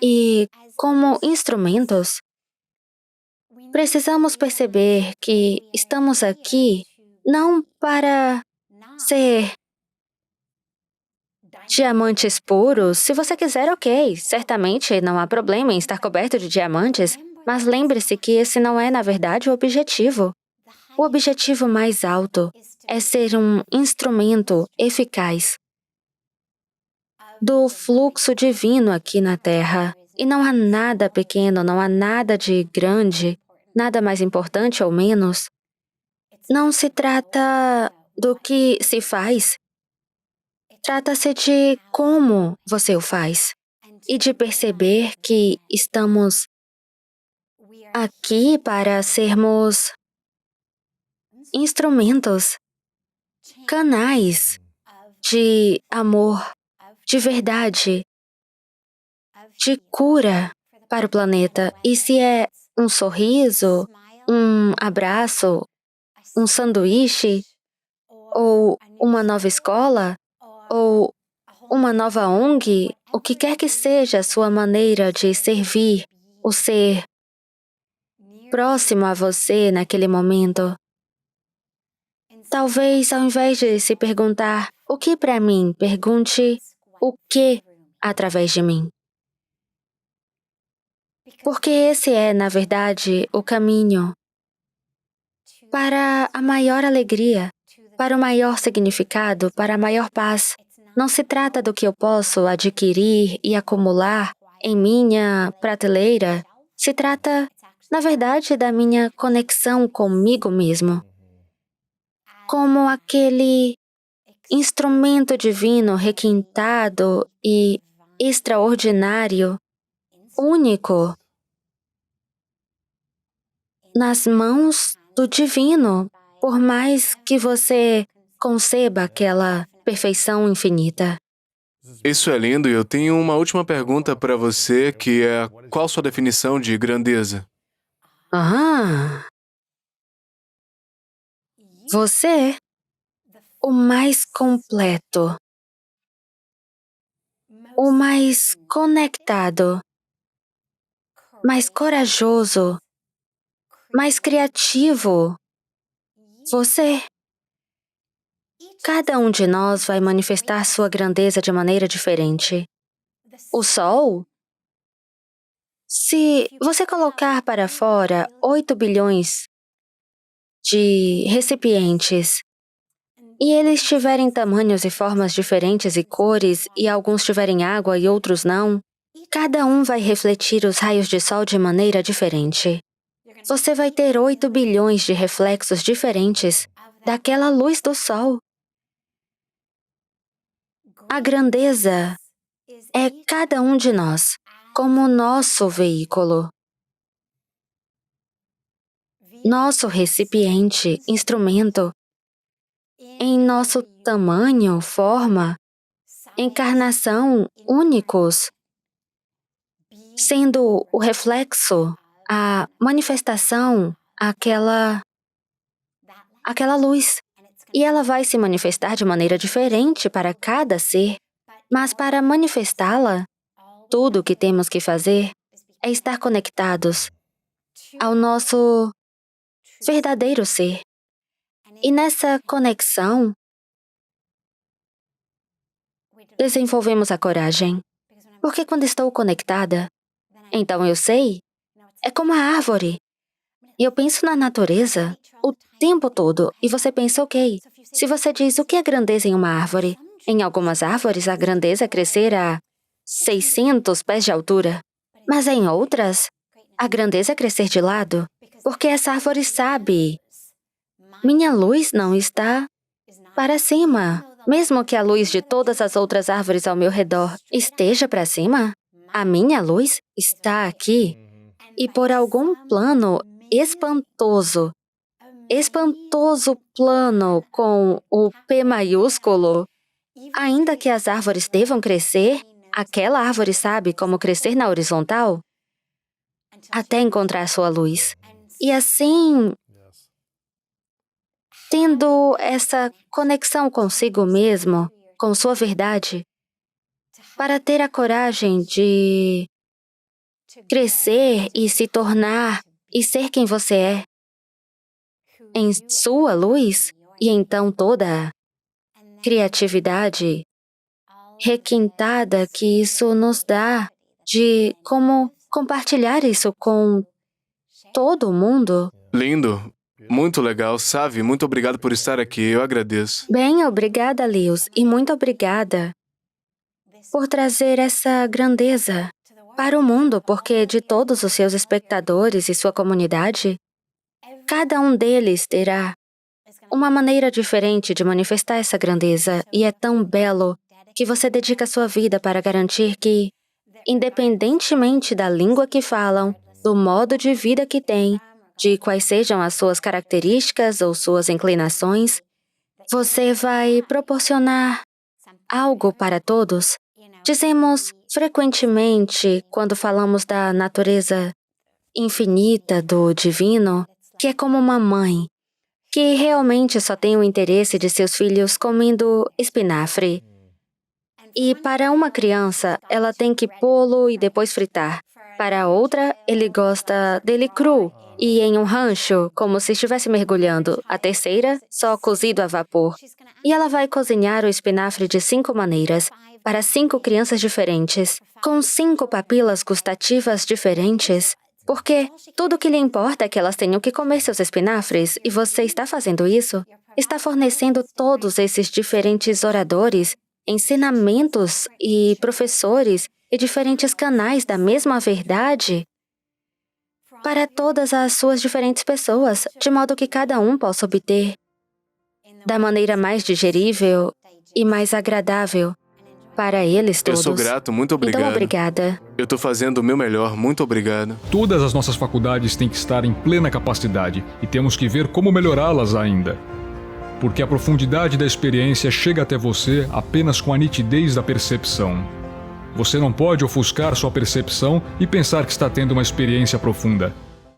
E, como instrumentos, precisamos perceber que estamos aqui não para ser diamantes puros. Se você quiser, ok. Certamente não há problema em estar coberto de diamantes, mas lembre-se que esse não é, na verdade, o objetivo. O objetivo mais alto é ser um instrumento eficaz do fluxo divino aqui na Terra. E não há nada pequeno, não há nada de grande, nada mais importante ou menos. Não se trata do que se faz. Trata-se de como você o faz. E de perceber que estamos aqui para sermos instrumentos, canais de amor, de verdade, de cura para o planeta. E se é um sorriso, um abraço, um sanduíche, ou uma nova escola, ou uma nova ONG, o que quer que seja a sua maneira de servir, o ser próximo a você naquele momento. Talvez, ao invés de se perguntar o que para mim, pergunte o que através de mim. Porque esse é, na verdade, o caminho para a maior alegria, para o maior significado, para a maior paz. Não se trata do que eu posso adquirir e acumular em minha prateleira. Se trata, na verdade, da minha conexão comigo mesmo. Como aquele instrumento divino requintado e extraordinário, único, nas mãos do divino, por mais que você conceba aquela perfeição infinita. Isso é lindo e eu tenho uma última pergunta para você, que é: qual sua definição de grandeza? Você, o mais completo, o mais conectado, mais corajoso, mais criativo. Você. Cada um de nós vai manifestar sua grandeza de maneira diferente. O Sol? Se você colocar para fora 8 bilhões de recipientes e eles tiverem tamanhos e formas diferentes e cores, e alguns tiverem água e outros não, cada um vai refletir os raios de sol de maneira diferente. Você vai ter 8 bilhões de reflexos diferentes daquela luz do sol. A grandeza é cada um de nós, como nosso veículo, nosso recipiente, instrumento, em nosso tamanho, forma, encarnação únicos, sendo o reflexo, a manifestação, aquela luz. E ela vai se manifestar de maneira diferente para cada ser, mas para manifestá-la, tudo o que temos que fazer é estar conectados ao nosso verdadeiro ser. E nessa conexão, desenvolvemos a coragem. Porque quando estou conectada, então eu sei, é como a árvore. E eu penso na natureza o tempo todo, e você pensa, ok, se você diz o que é grandeza em uma árvore, em algumas árvores a grandeza é crescer a 600 pés de altura, mas em outras, a grandeza é crescer de lado, porque essa árvore sabe, minha luz não está para cima. Mesmo que a luz de todas as outras árvores ao meu redor esteja para cima, a minha luz está aqui. E por algum plano espantoso plano com o P maiúsculo, ainda que as árvores devam crescer, aquela árvore sabe como crescer na horizontal até encontrar sua luz. E assim, tendo essa conexão consigo mesmo, com sua verdade, para ter a coragem de crescer e se tornar e ser quem você é, em sua luz, e então toda a criatividade requintada que isso nos dá, de como compartilhar isso com todo mundo. Lindo. Muito legal, Savi. Muito obrigado por estar aqui. Eu agradeço. Bem, obrigada, Lewis, e muito obrigada por trazer essa grandeza para o mundo, porque de todos os seus espectadores e sua comunidade, cada um deles terá uma maneira diferente de manifestar essa grandeza, e é tão belo que você dedica sua vida para garantir que, independentemente da língua que falam, do modo de vida que têm, de quais sejam as suas características ou suas inclinações, você vai proporcionar algo para todos. Dizemos frequentemente, quando falamos da natureza infinita do divino, que é como uma mãe, que realmente só tem o interesse de seus filhos comendo espinafre. E para uma criança, ela tem que pô-lo e depois fritar. Para a outra, ele gosta dele cru e em um rancho, como se estivesse mergulhando. A terceira, só cozido a vapor. E ela vai cozinhar o espinafre de 5 maneiras, para 5 crianças diferentes, com 5 papilas gustativas diferentes. Porque tudo o que lhe importa é que elas tenham que comer seus espinafres, e você está fazendo isso? Está fornecendo todos esses diferentes oradores, ensinamentos e professores e diferentes canais da mesma verdade para todas as suas diferentes pessoas, de modo que cada um possa obter da maneira mais digerível e mais agradável para eles todos. Eu sou grato, muito obrigado. Então, obrigada. Eu estou fazendo o meu melhor, muito obrigado. Todas as nossas faculdades têm que estar em plena capacidade e temos que ver como melhorá-las ainda. Porque a profundidade da experiência chega até você apenas com a nitidez da percepção. Você não pode ofuscar sua percepção e pensar que está tendo uma experiência profunda.